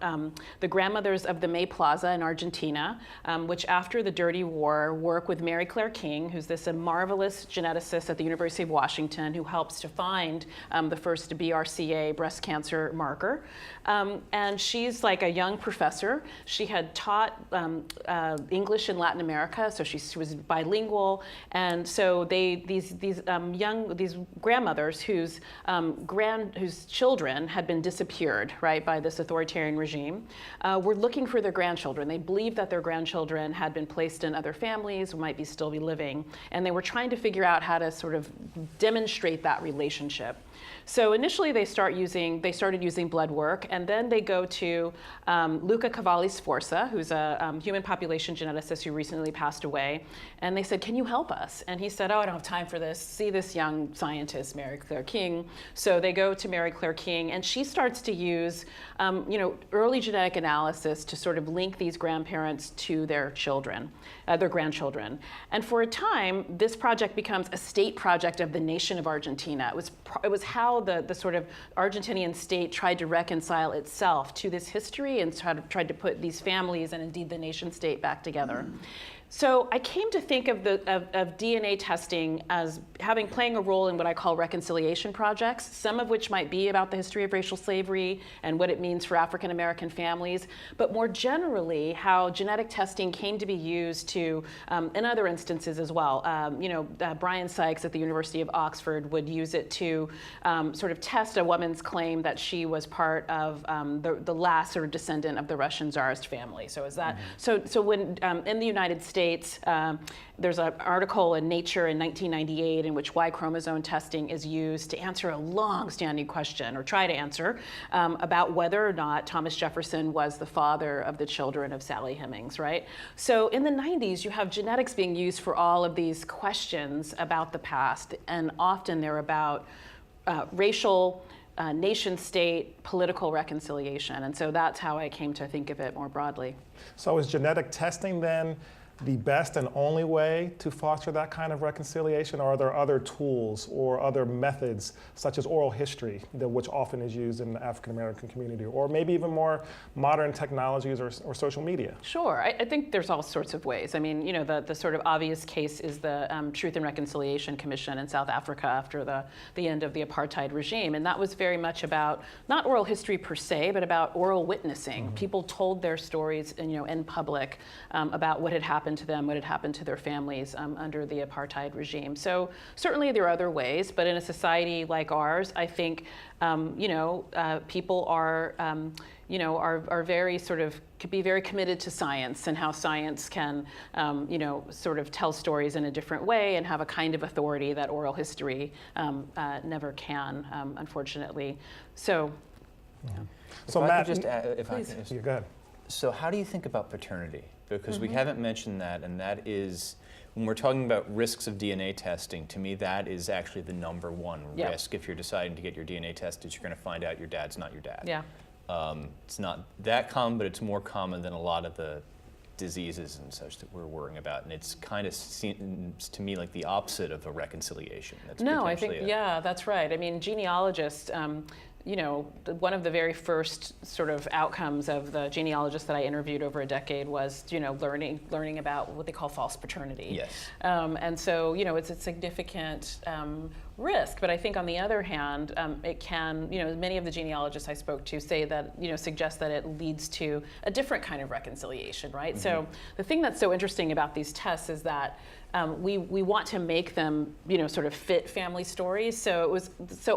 the grandmothers of the May Plaza in Argentina, which after the Dirty War work with Mary Claire King, who's a marvelous geneticist at the University of Washington who helps to find the first BRCA breast cancer marker. And she's like a young professor. She had taught English in Latin America, so she was bilingual. And so these grandmothers whose children had been disappeared, right, by this authoritarian regime, were looking for their grandchildren. They believed that their grandchildren had been placed in other families, might still be living, and they were trying to figure out how to sort of demonstrate that relationship. So initially they started using blood work, and then they go to Luca Cavalli-Sforza, who's a human population geneticist who recently passed away, and they said, "Can you help us?" And he said, "Oh, I don't have time for this. See this young scientist, Mary Claire King." So they go to Mary Claire King, and she starts to use early genetic analysis to sort of link these grandparents to their children, their grandchildren. And for a time, this project becomes a state project of the nation of Argentina. It was how the sort of Argentinian state tried to reconcile itself to this history and tried to put these families and indeed the nation state back together. So I came to think of DNA testing as playing a role in what I call reconciliation projects, some of which might be about the history of racial slavery and what it means for African American families, but more generally how genetic testing came to be used to, in other instances as well. Brian Sykes at the University of Oxford would use it to sort of test a woman's claim that she was part of the last sort of descendant of the Russian Tsarist family. So is that so when in the United States, States. There's an article in Nature in 1998 in which Y chromosome testing is used to answer a long-standing question, or try to answer, about whether or not Thomas Jefferson was the father of the children of Sally Hemings, right? So in the 90s, you have genetics being used for all of these questions about the past, and often they're about racial, nation state, political reconciliation. And so that's how I came to think of it more broadly. So is genetic testing then the best and only way to foster that kind of reconciliation, or are there other tools or other methods, such as oral history, which often is used in the African American community, or maybe even more modern technologies or social media? Sure, I think there's all sorts of ways. I mean, the sort of obvious case is the Truth and Reconciliation Commission in South Africa after the end of the apartheid regime, and that was very much about not oral history per se, but about oral witnessing. Mm-hmm. People told their stories, in public about what had happened to them, what had happened to their families under the apartheid regime. So certainly there are other ways, but in a society like ours, I think people are very could be very committed to science and how science can sort of tell stories in a different way and have a kind of authority that oral history never can, unfortunately. So. Yeah. So Matt, just add, go ahead. So how do you think about paternity? Because we haven't mentioned that, and that is, when we're talking about risks of DNA testing, to me that is actually the number one risk. If you're deciding to get your DNA tested, you're going to find out your dad's not your dad. Yeah. It's not that common, but it's more common than a lot of the diseases and such that we're worrying about, and it's kind of seems to me like the opposite of a reconciliation. I think, that's right. I mean, genealogists, one of the very first sort of outcomes of the genealogists that I interviewed over a decade was, learning about what they call false paternity. Yes. And so, it's a significant risk. But I think on the other hand, it can, many of the genealogists I spoke to say that, suggest that it leads to a different kind of reconciliation, right? Mm-hmm. So the thing that's so interesting about these tests is that we want to make them, sort of fit family stories. So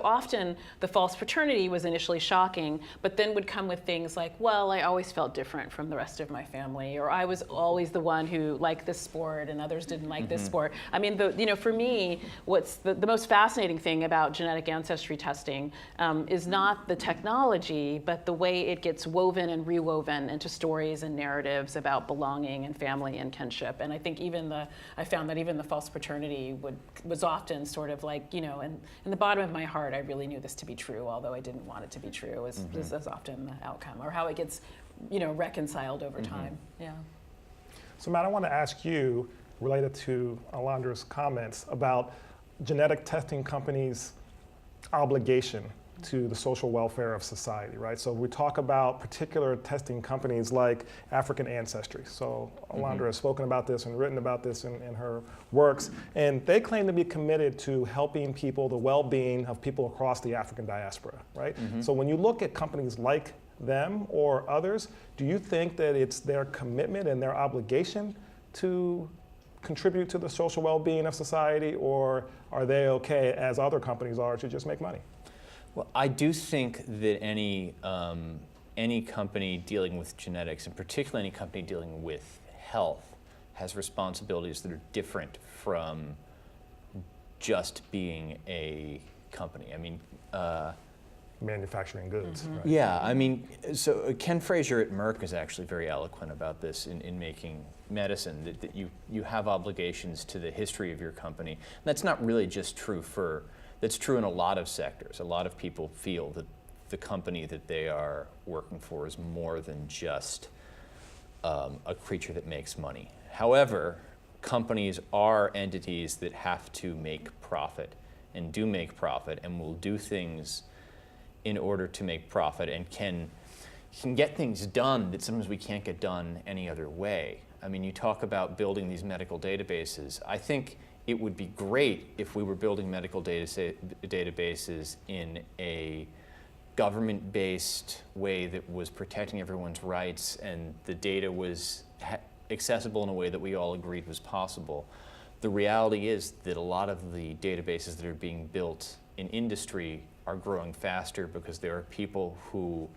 often the false paternity was initially shocking, but then would come with things like, well, I always felt different from the rest of my family, or I was always the one who liked this sport and others didn't like this sport. I mean, for me, what's the most fascinating thing about genetic ancestry testing is not the technology, but the way it gets woven and rewoven into stories and narratives about belonging and family and kinship. And I think I found that even the false paternity was often sort of like, in the bottom of my heart, I really knew this to be true, although I didn't want it to be true, is often the outcome, or how it gets, reconciled over time. Yeah. So Matt, I want to ask you, related to Alondra's comments about genetic testing companies' obligation to the social welfare of society, right? So we talk about particular testing companies like African Ancestry. So Alondra has spoken about this and written about this in her works, and they claim to be committed to helping people, the well-being of people across the African diaspora, right? So when you look at companies like them or others, do you think that it's their commitment and their obligation to contribute to the social well-being of society, or are they okay, as other companies are, to just make money? Well, I do think that any company dealing with genetics, and particularly any company dealing with health, has responsibilities that are different from just being a company. I mean, manufacturing goods. Right? Yeah, I mean, so Ken Frazier at Merck is actually very eloquent about this in making medicine, that you have obligations to the history of your company. And that's not really just true that's true in a lot of sectors. A lot of people feel that the company that they are working for is more than just a creature that makes money. However, companies are entities that have to make profit and do make profit and will do things in order to make profit and can get things done that sometimes we can't get done any other way. I mean, you talk about building these medical databases. I think it would be great if we were building medical databases in a government-based way that was protecting everyone's rights and the data was accessible in a way that we all agreed was possible. The reality is that a lot of the databases that are being built in industry are growing faster because there are people who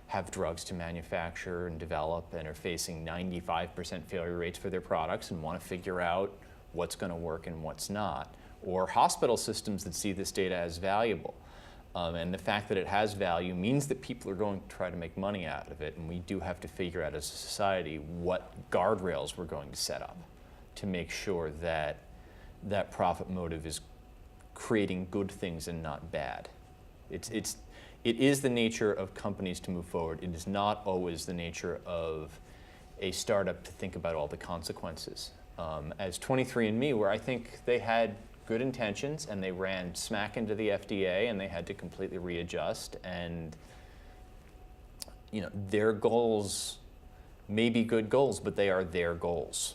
have drugs to manufacture and develop and are facing 95% failure rates for their products and want to figure out what's going to work and what's not. Or hospital systems that see this data as valuable. And the fact that it has value means that people are going to try to make money out of it, and we do have to figure out as a society what guardrails we're going to set up to make sure that that profit motive is creating good things and not bad. It is the nature of companies to move forward. It is not always the nature of a startup to think about all the consequences. As 23andMe, where I think they had good intentions and they ran smack into the FDA and they had to completely readjust, and their goals may be good goals, but they are their goals.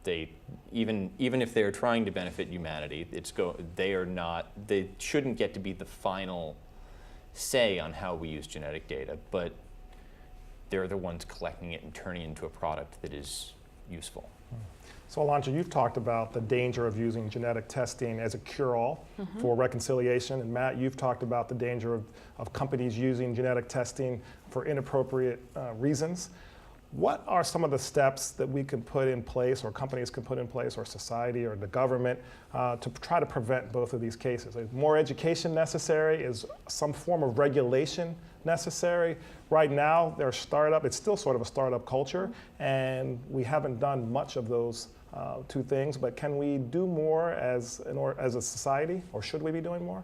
They even if they're trying to benefit humanity, they shouldn't get to be the final say on how we use genetic data, but they're the ones collecting it and turning it into a product that is useful. So Alondra, you've talked about the danger of using genetic testing as a cure-all for reconciliation, and Matt, you've talked about the danger of companies using genetic testing for inappropriate reasons. What are some of the steps that we can put in place, or companies can put in place, or society or the government to try to prevent both of these cases? Is more education necessary? Is some form of regulation necessary? Right now, it's still sort of a startup culture, and we haven't done much of those two things, but can we do more as a society, or should we be doing more?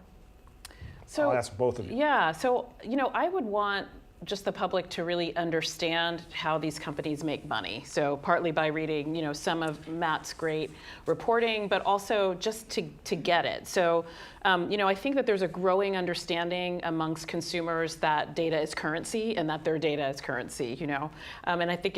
So, I'll ask both of you. Yeah, so I would want just the public to really understand how these companies make money. So partly by reading, some of Matt's great reporting, but also just to get it. So, I think that there's a growing understanding amongst consumers that data is currency and that their data is currency, And I think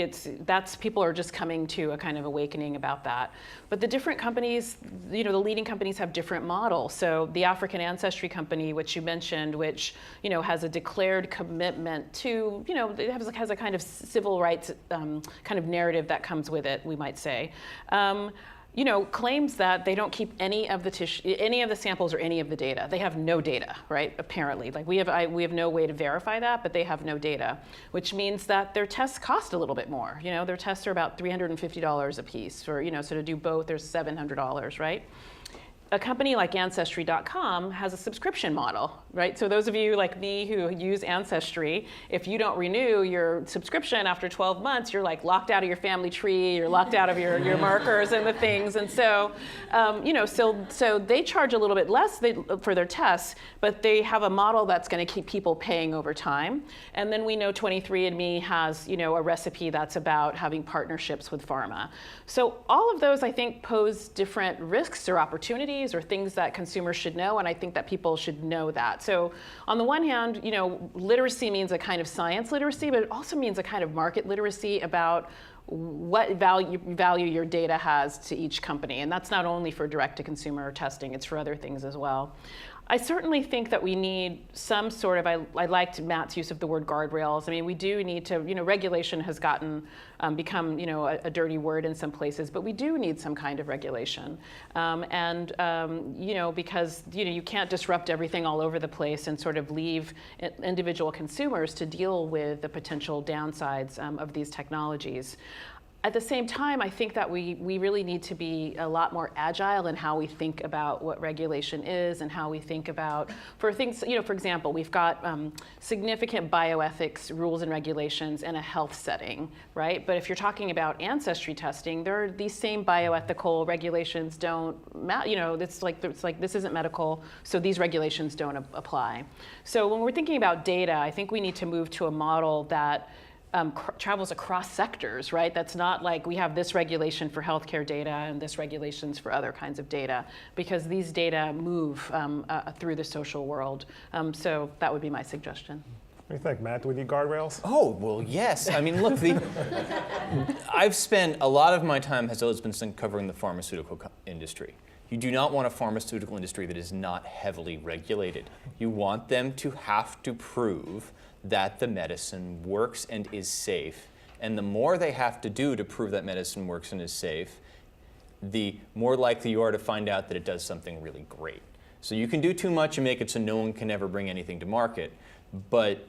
people are just coming to a kind of awakening about that. But the different companies, the leading companies have different models. So the African Ancestry company, which you mentioned, which, has a declared commitment to, it has a kind of civil rights kind of narrative that comes with it, we might say. Claims that they don't keep any of the tissue, any of the samples or any of the data. They have no data, right? Apparently, we have no way to verify that, but they have no data, which means that their tests cost a little bit more. Their tests are about $350 a piece, or so to do both, there's $700, right? A company like Ancestry.com has a subscription model, right? So those of you like me who use Ancestry, if you don't renew your subscription after 12 months, you're locked out of your family tree, you're locked out of your markers and the things. And so, so they charge a little bit less for their tests, but they have a model that's going to keep people paying over time. And then we know 23andMe has, a recipe that's about having partnerships with pharma. So all of those, I think, pose different risks or opportunities or things that consumers should know, and I think that people should know that. So on the one hand, literacy means a kind of science literacy, but it also means a kind of market literacy about what value your data has to each company. And that's not only for direct-to-consumer testing, it's for other things as well. I certainly think that we need some sort of, I liked Matt's use of the word guardrails. I mean, we do need to, regulation has become, a dirty word in some places, but we do need some kind of regulation. Because, you can't disrupt everything all over the place and sort of leave individual consumers to deal with the potential downsides of these technologies. At the same time, I think that we really need to be a lot more agile in how we think about what regulation is and how we think about, for things, for example, we've got significant bioethics rules and regulations in a health setting, right? But if you're talking about ancestry testing, there are these same bioethical regulations don't matter, it's like this isn't medical, so these regulations don't apply. So when we're thinking about data, I think we need to move to a model that travels across sectors, right? That's not like we have this regulation for healthcare data and this regulations for other kinds of data, because these data move through the social world. So that would be my suggestion. What do you think, Matt? Do we need guardrails? Oh, well, yes. I mean, look, I've spent a lot of my time has always been covering the pharmaceutical industry. You do not want a pharmaceutical industry that is not heavily regulated. You want them to have to prove that the medicine works and is safe. And the more they have to do to prove that medicine works and is safe, the more likely you are to find out that it does something really great. So you can do too much and make it so no one can ever bring anything to market, but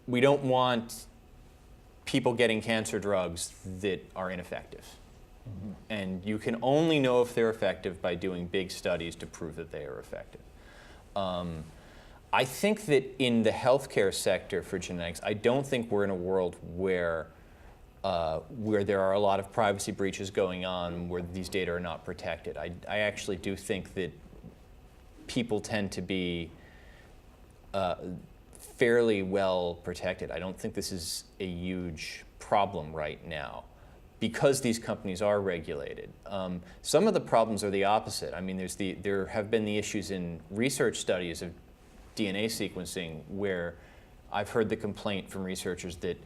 we don't want people getting cancer drugs that are ineffective. And you can only know if they're effective by doing big studies to prove that they are effective. I think that in the healthcare sector for genetics, I don't think we're in a world where there are a lot of privacy breaches going on, where these data are not protected. I actually do think that people tend to be fairly well protected. I don't think this is a huge problem right now because these companies are regulated. Some of the problems are the opposite. I mean, there have been the issues in research studies of DNA sequencing where I've heard the complaint from researchers that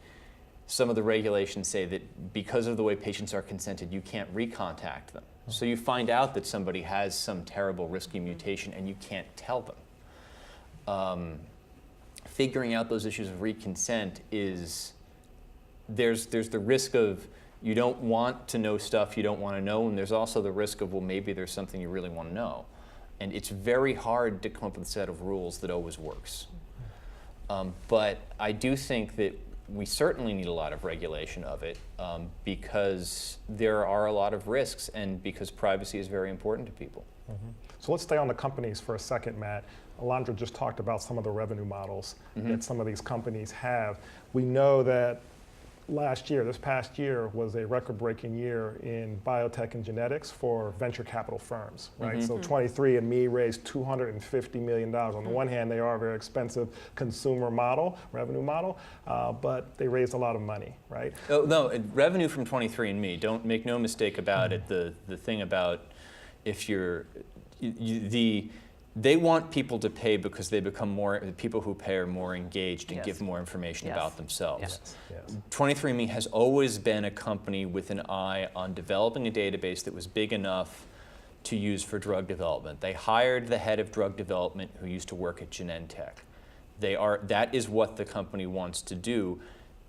some of the regulations say that because of the way patients are consented, you can't recontact them. So you find out that somebody has some terrible risky mutation and you can't tell them. Figuring out those issues of reconsent is, there's the risk of you don't want to know stuff you don't want to know, and there's also the risk of, well, maybe there's something you really want to know. And it's very hard to come up with a set of rules that always works. But I do think that we certainly need a lot of regulation of it because there are a lot of risks and because privacy is very important to people. So let's stay on the companies for a second, Matt. Alondra just talked about some of the revenue models that some of these companies have. We know that this past year was a record-breaking year in biotech and genetics for venture capital firms, right? So 23andMe raised $250 million. On the one hand, they are a very expensive consumer model, revenue model, but they raised a lot of money, right? Oh, no, revenue from 23andMe, don't make no mistake about it. The thing about if they want people to pay because they become the people who pay are more engaged and give more information about themselves. 23andMe has always been a company with an eye on developing a database that was big enough to use for drug development. They hired the head of drug development who used to work at Genentech. That is what the company wants to do.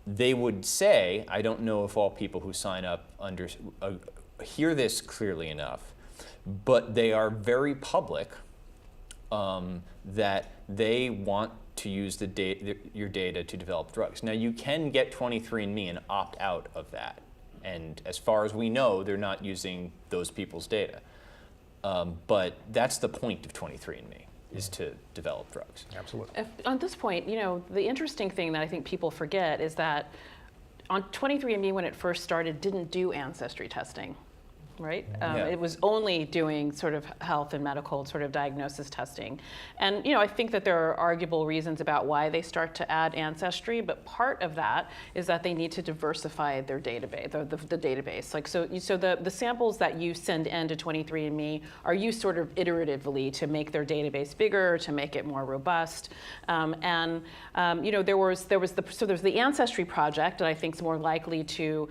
They would say, I don't know if all people who sign up hear this clearly enough, but they are very public that they want to use your data to develop drugs. Now, you can get 23andMe and opt out of that. And as far as we know, they're not using those people's data. But that's the point of 23andMe, is to develop drugs. Absolutely. On this point, the interesting thing that I think people forget is that on 23andMe, when it first started, didn't do ancestry testing. Right? It was only doing sort of health and medical sort of diagnosis testing. And I think that there are arguable reasons about why they start to add ancestry, but part of that is that they need to diversify their database, the database. Like so the samples that you send in to 23andMe are used sort of iteratively to make their database bigger, to make it more robust. There's the Ancestry project that I think is more likely to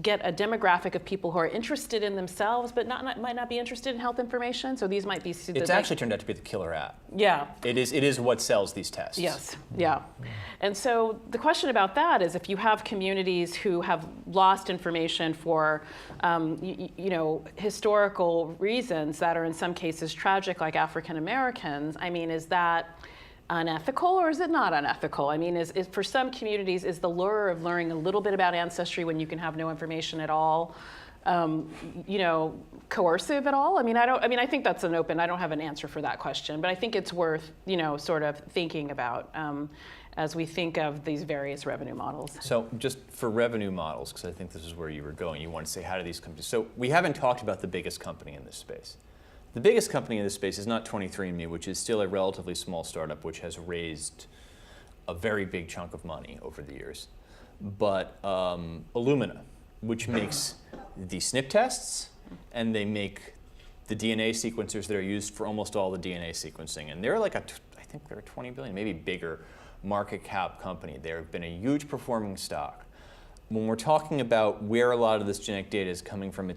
get a demographic of people who are interested in themselves, but might not be interested in health information. So these might be. It's actually turned out to be the killer app. Yeah. It is what sells these tests. Yes. Yeah. And so the question about that is, if you have communities who have lost information for, historical reasons that are in some cases tragic, like African Americans, I mean, is that unethical or is it not unethical? I mean, is for some communities, is the lure of learning a little bit about ancestry when you can have no information at all, coercive at all? I think that's I don't have an answer for that question, but I think it's worth, sort of thinking about as we think of these various revenue models. So just for revenue models, because I think this is where you were going, you want to say, how do these companies, so we haven't talked about the biggest company in this space. The biggest company in this space is not 23andMe, which is still a relatively small startup, which has raised a very big chunk of money over the years, but Illumina, which makes the SNP tests, and they make the DNA sequencers that are used for almost all the DNA sequencing. And they're I think they're a 20 billion, maybe bigger market cap company. They've been a huge performing stock. When we're talking about where a lot of this genetic data is coming from,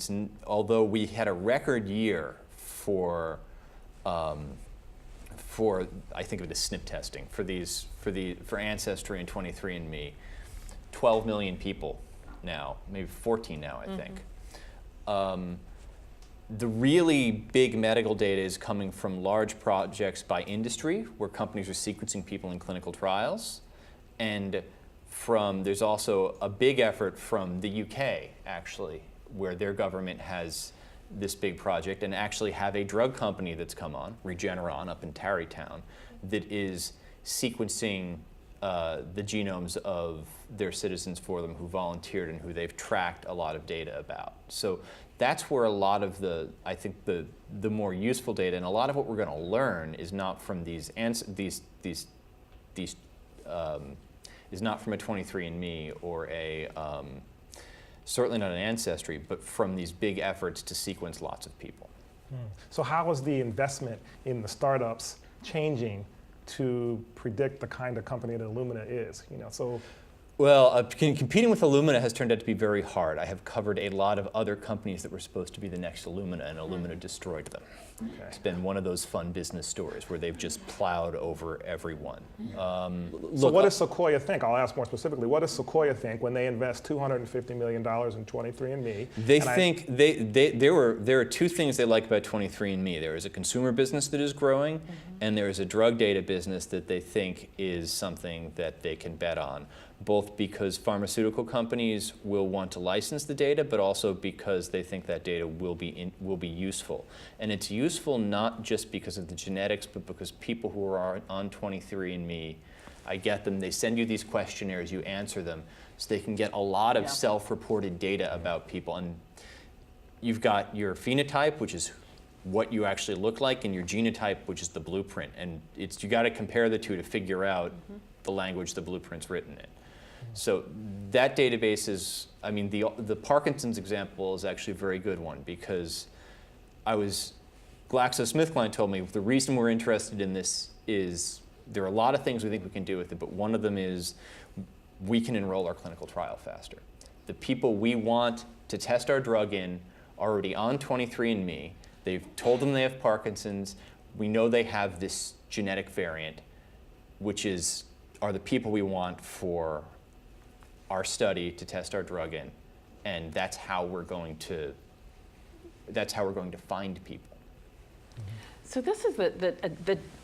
although we had a record year for I think of it as SNP testing for Ancestry and 23andMe, 12 million people now, maybe 14 now, I think. The really big medical data is coming from large projects by industry, where companies are sequencing people in clinical trials, and there's also a big effort from the UK, actually, where their government has this big project and actually have a drug company that's come on, Regeneron up in Tarrytown, that is sequencing the genomes of their citizens for them who volunteered and who they've tracked a lot of data about. So that's where a lot of I think the more useful data and a lot of what we're going to learn is not from is not from a 23andMe or certainly not an Ancestry, but from these big efforts to sequence lots of people. So how is the investment in the startups changing to predict the kind of company that Illumina is? Well, competing with Illumina has turned out to be very hard. I have covered a lot of other companies that were supposed to be the next Illumina, and Illumina destroyed them. Okay. It's been one of those fun business stories where they've just plowed over everyone. So what does Sequoia think? I'll ask more specifically. What does Sequoia think when they invest $250 million in 23andMe? They think there are two things they like about 23andMe. There is a consumer business that is growing, and there is a drug data business that they think is something that they can bet on, both because pharmaceutical companies will want to license the data, but also because they think that data will be useful. And it's useful not just because of the genetics, but because people who are on 23andMe, I get them, they send you these questionnaires, you answer them, so they can get a lot of self-reported data about people. And you've got your phenotype, which is what you actually look like, and your genotype, which is the blueprint. And you got to compare the two to figure out the language the blueprint's written in. So that database is, I mean, the Parkinson's example is actually a very good one, because GlaxoSmithKline told me the reason we're interested in this is there are a lot of things we think we can do with it, but one of them is we can enroll our clinical trial faster. The people we want to test our drug in are already on 23andMe. They've told them they have Parkinson's. We know they have this genetic variant, which are the people we want for our study to test our drug in, and that's how we're going to find people. So this is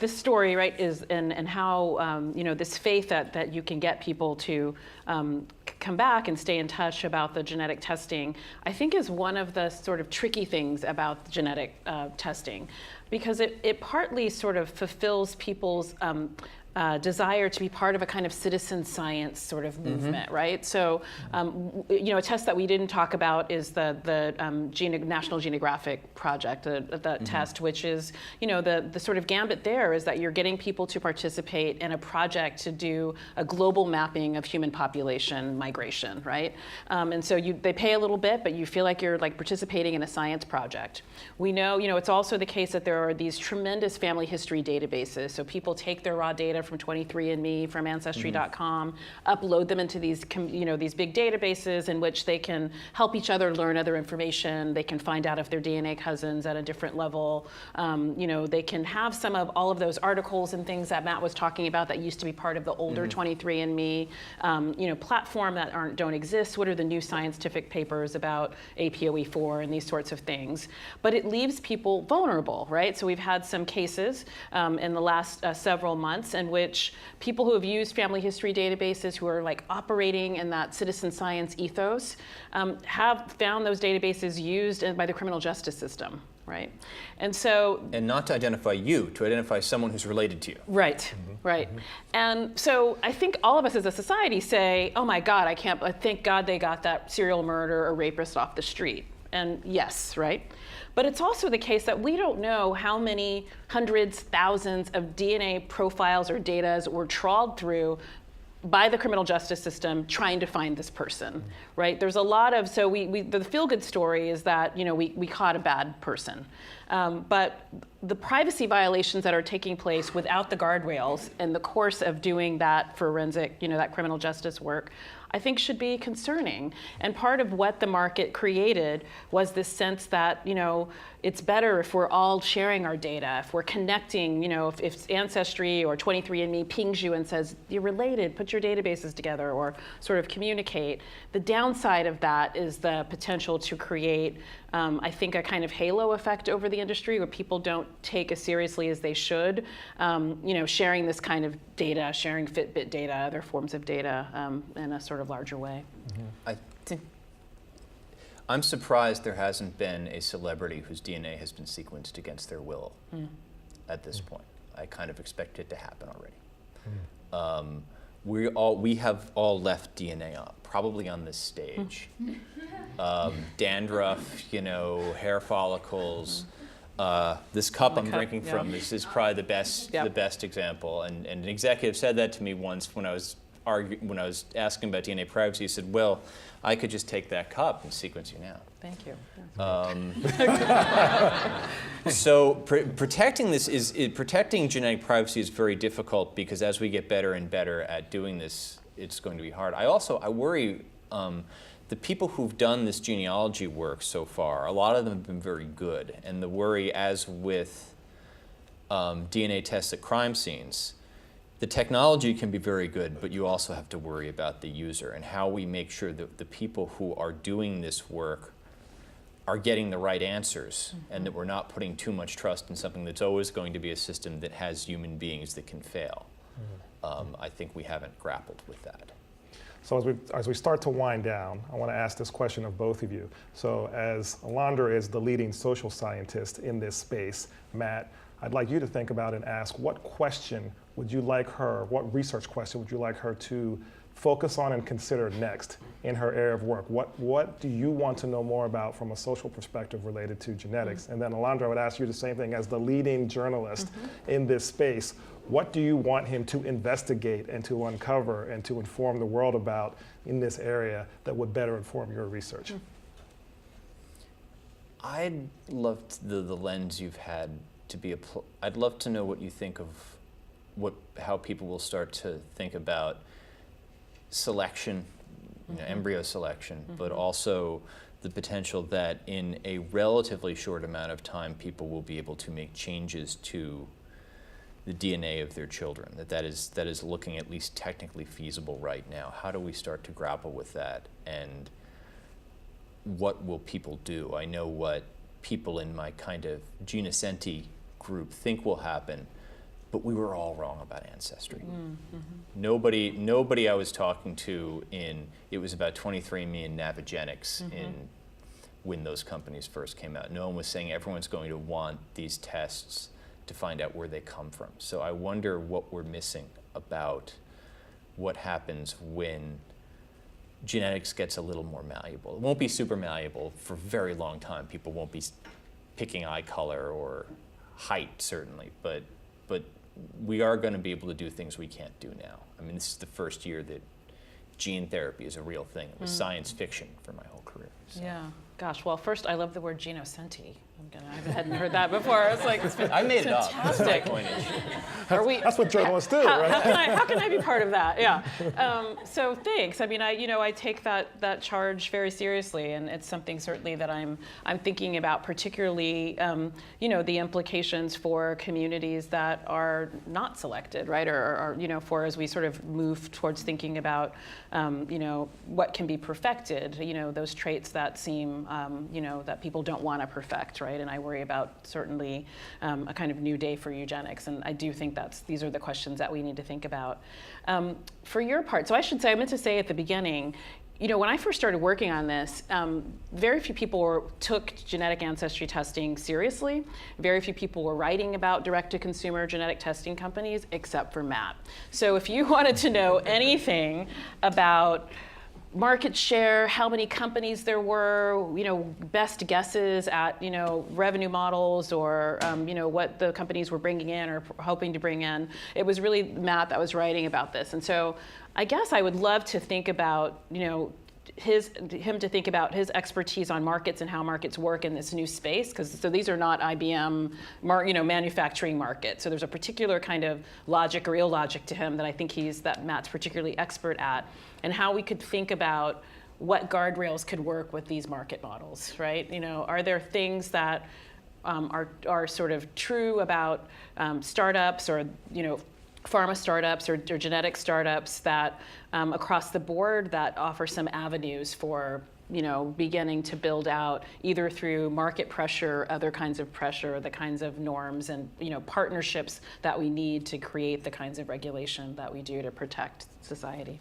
this story, right? And how this faith that you can get people to come back and stay in touch about the genetic testing, I think is one of the sort of tricky things about genetic testing, because it partly sort of fulfills people's desire to be part of a kind of citizen science sort of movement, right? So, a test that we didn't talk about is the National Geographic Project, the test, which is, the sort of gambit there is that you're getting people to participate in a project to do a global mapping of human population migration, right? And so they pay a little bit, but you feel like you're like participating in a science project. We know, it's also the case that there are these tremendous family history databases. So people take their raw data from 23andMe, from Ancestry.com, upload them into these, these big databases in which they can help each other learn other information. They can find out if they're DNA cousins at a different level. They can have some of all of those articles and things that Matt was talking about that used to be part of the older 23andMe, platform that don't exist. What are the new scientific papers about APOE4 and these sorts of things? But it leaves people vulnerable, right? So we've had some cases in the last several months in which people who have used family history databases who are like operating in that citizen science ethos have found those databases used by the criminal justice system, right? And not to identify you, to identify someone who's related to you. Right, right. And so I think all of us as a society say, oh my God, thank God they got that serial murderer or rapist off the street. And yes, right? But it's also the case that we don't know how many hundreds, thousands of DNA profiles or data were trawled through by the criminal justice system trying to find this person, right? There's a lot of, so the feel-good story is that, we caught a bad person. But the privacy violations that are taking place without the guardrails in the course of doing that forensic, that criminal justice work, I think should be concerning. And part of what the market created was this sense that, it's better if we're all sharing our data, if we're connecting, if Ancestry or 23andMe pings you and says, you're related, put your databases together, or sort of communicate. The downside of that is the potential to create I think, a kind of halo effect over the industry where people don't take as seriously as they should, sharing this kind of data, sharing Fitbit data, other forms of data in a sort of larger way. I'm surprised there hasn't been a celebrity whose DNA has been sequenced against their will at this point. I kind of expect it to happen already. We have all left DNA up, probably on this stage. Dandruff, hair follicles. This cup I'm drinking from, this is probably the best example. And an executive said that to me once when I was asking about DNA privacy. He said, "Well, I could just take that cup and sequence you now." Thank you. So protecting genetic privacy is very difficult because as we get better and better at doing this, it's going to be hard. I worry the people who've done this genealogy work so far, a lot of them have been very good. And the worry, as with DNA tests at crime scenes, the technology can be very good, but you also have to worry about the user and how we make sure that the people who are doing this work are getting the right answers and that we're not putting too much trust in something that's always going to be a system that has human beings that can fail. I think we haven't grappled with that. So as we start to wind down, I want to ask this question of both of you. So as Alondra is the leading social scientist in this space, Matt, I'd like you to think about and ask what question would you like her, what research question would you like her to focus on and consider next in her area of work? What do you want to know more about from a social perspective related to genetics? And then Alondra, I would ask you the same thing as the leading journalist in this space. What do you want him to investigate and to uncover and to inform the world about in this area that would better inform your research? I'd love the lens you've had to be I'd love to know what you think of how people will start to think about selection, embryo selection, but also the potential that in a relatively short amount of time people will be able to make changes to the DNA of their children, that is looking at least technically feasible right now. How do we start to grapple with that, and what will people do? I know what people in my kind of Genocenti group think will happen, but we were all wrong about Ancestry. Nobody I was talking to it was about 23andMe and Navigenics when those companies first came out. No one was saying everyone's going to want these tests to find out where they come from. So I wonder what we're missing about what happens when genetics gets a little more malleable. It won't be super malleable for a very long time. People won't be picking eye color or height, certainly, but we are going to be able to do things we can't do now. I mean, this is the first year that gene therapy is a real thing. It was science fiction for my whole career. So. Yeah. Gosh, well, first, I love the word genocenti. I hadn't heard that before. I was like, it's I made fantastic. It up. That's what journalists do, right? How can I be part of that? Yeah. So thanks. I mean, I take that charge very seriously, and it's something certainly that I'm thinking about, particularly, the implications for communities that are not selected, right? Or for as we sort of move towards thinking about, what can be perfected, those traits that seem, that people don't want to perfect, right? And I worry about certainly a kind of new day for eugenics, and I do think these are the questions that we need to think about. For your part, so I meant to say at the beginning, when I first started working on this, very few people took genetic ancestry testing seriously. Very few people were writing about direct-to-consumer genetic testing companies, except for Matt. So if you wanted to know anything about market share, how many companies there were, best guesses at, revenue models or, what the companies were bringing in or hoping to bring in. It was really Matt that was writing about this. And so I guess I would love to think about, him to think about his expertise on markets and how markets work in this new space, so these are not IBM, manufacturing markets. So there's a particular kind of logic or illogic to him that I think that Matt's particularly expert at, and how we could think about what guardrails could work with these market models, right? Are there things that are sort of true about startups or, pharma startups or genetic startups that across the board that offer some avenues for beginning to build out either through market pressure, other kinds of pressure, the kinds of norms and partnerships that we need to create the kinds of regulation that we do to protect society.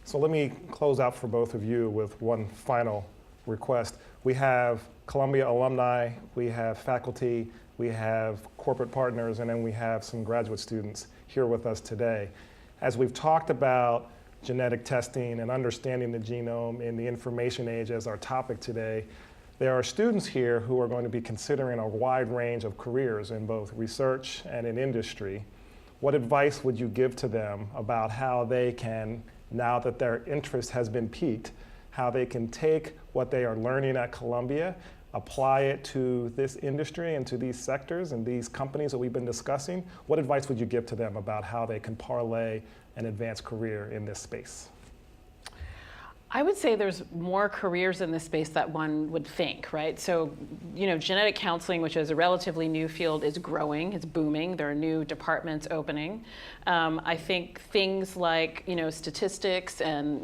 So let me close out for both of you with one final request. We have Columbia alumni, we have faculty, we have corporate partners, and then we have some graduate students here with us today. As we've talked about genetic testing and understanding the genome in the information age as our topic today, there are students here who are going to be considering a wide range of careers in both research and in industry. What advice would you give to them about how they can, now that their interest has been piqued, how they can take what they are learning at Columbia, apply it to this industry and to these sectors and these companies that we've been discussing? What advice would you give to them about how they can parlay an advanced career in this space? I would say there's more careers in this space that one would think, right? So, genetic counseling, which is a relatively new field, is growing, it's booming. There are new departments opening. I think things like, statistics and,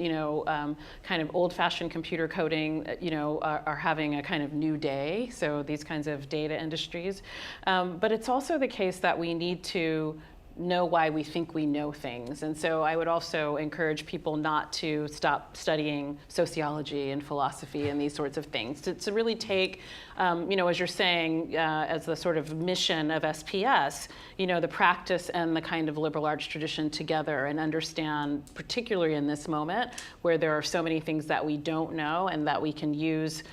kind of old-fashioned computer coding, are having a kind of new day. So these kinds of data industries. But it's also the case that we need to know why we think we know things. And so I would also encourage people not to stop studying sociology and philosophy and these sorts of things, to really take, as you're saying, as the sort of mission of SPS, the practice and the kind of liberal arts tradition together and understand, particularly in this moment, where there are so many things that we don't know and that we can use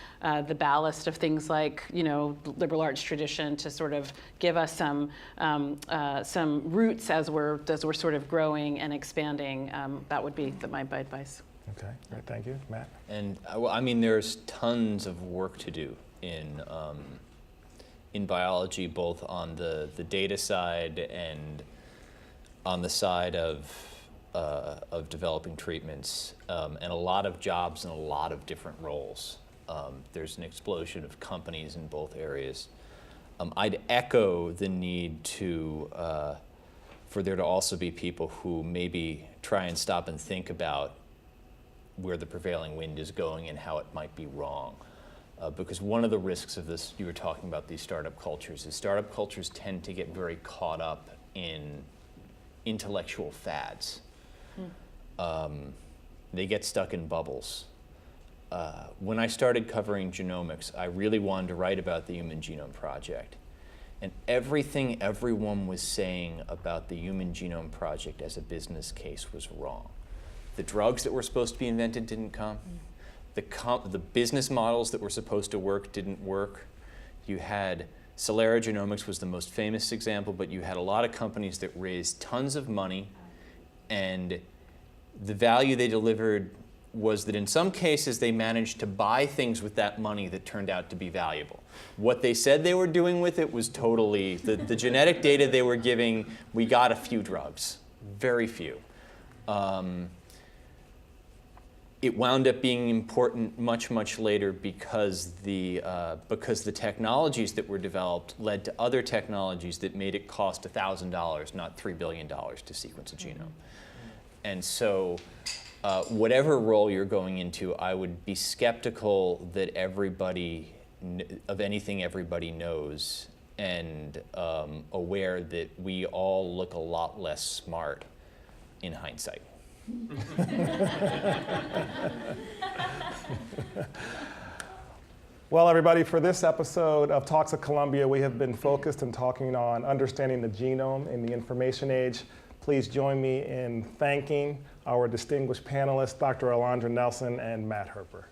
the ballast of things like, liberal arts tradition to sort of give us some roots as we're sort of growing and expanding. That would be my advice. Okay, great, thank you. Matt? And I mean, there's tons of work to do in biology, both on the data side and on the side of developing treatments, and a lot of jobs and a lot of different roles. There's an explosion of companies in both areas. I'd echo the need for there to also be people who maybe try and stop and think about where the prevailing wind is going and how it might be wrong. Because one of the risks of this, you were talking about these startup cultures, is startup cultures tend to get very caught up in intellectual fads. They get stuck in bubbles. When I started covering genomics, I really wanted to write about the Human Genome Project. And everything everyone was saying about the Human Genome Project as a business case was wrong. The drugs that were supposed to be invented didn't come. The business models that were supposed to work didn't work. You had Celera Genomics was the most famous example, but you had a lot of companies that raised tons of money, and the value they delivered was that in some cases they managed to buy things with that money that turned out to be valuable. What they said they were doing with it was totally, the genetic data they were giving, we got a few drugs, very few. It wound up being important much, much later because the technologies that were developed led to other technologies that made it cost $1,000, not $3 billion to sequence a genome. And so whatever role you're going into, I would be skeptical that of anything everybody knows, and aware that we all look a lot less smart in hindsight. Well, everybody, for this episode of Talks at Columbia, we have been focused and talking on understanding the genome in the information age. Please join me in thanking our distinguished panelists, Dr. Alondra Nelson and Matt Herper.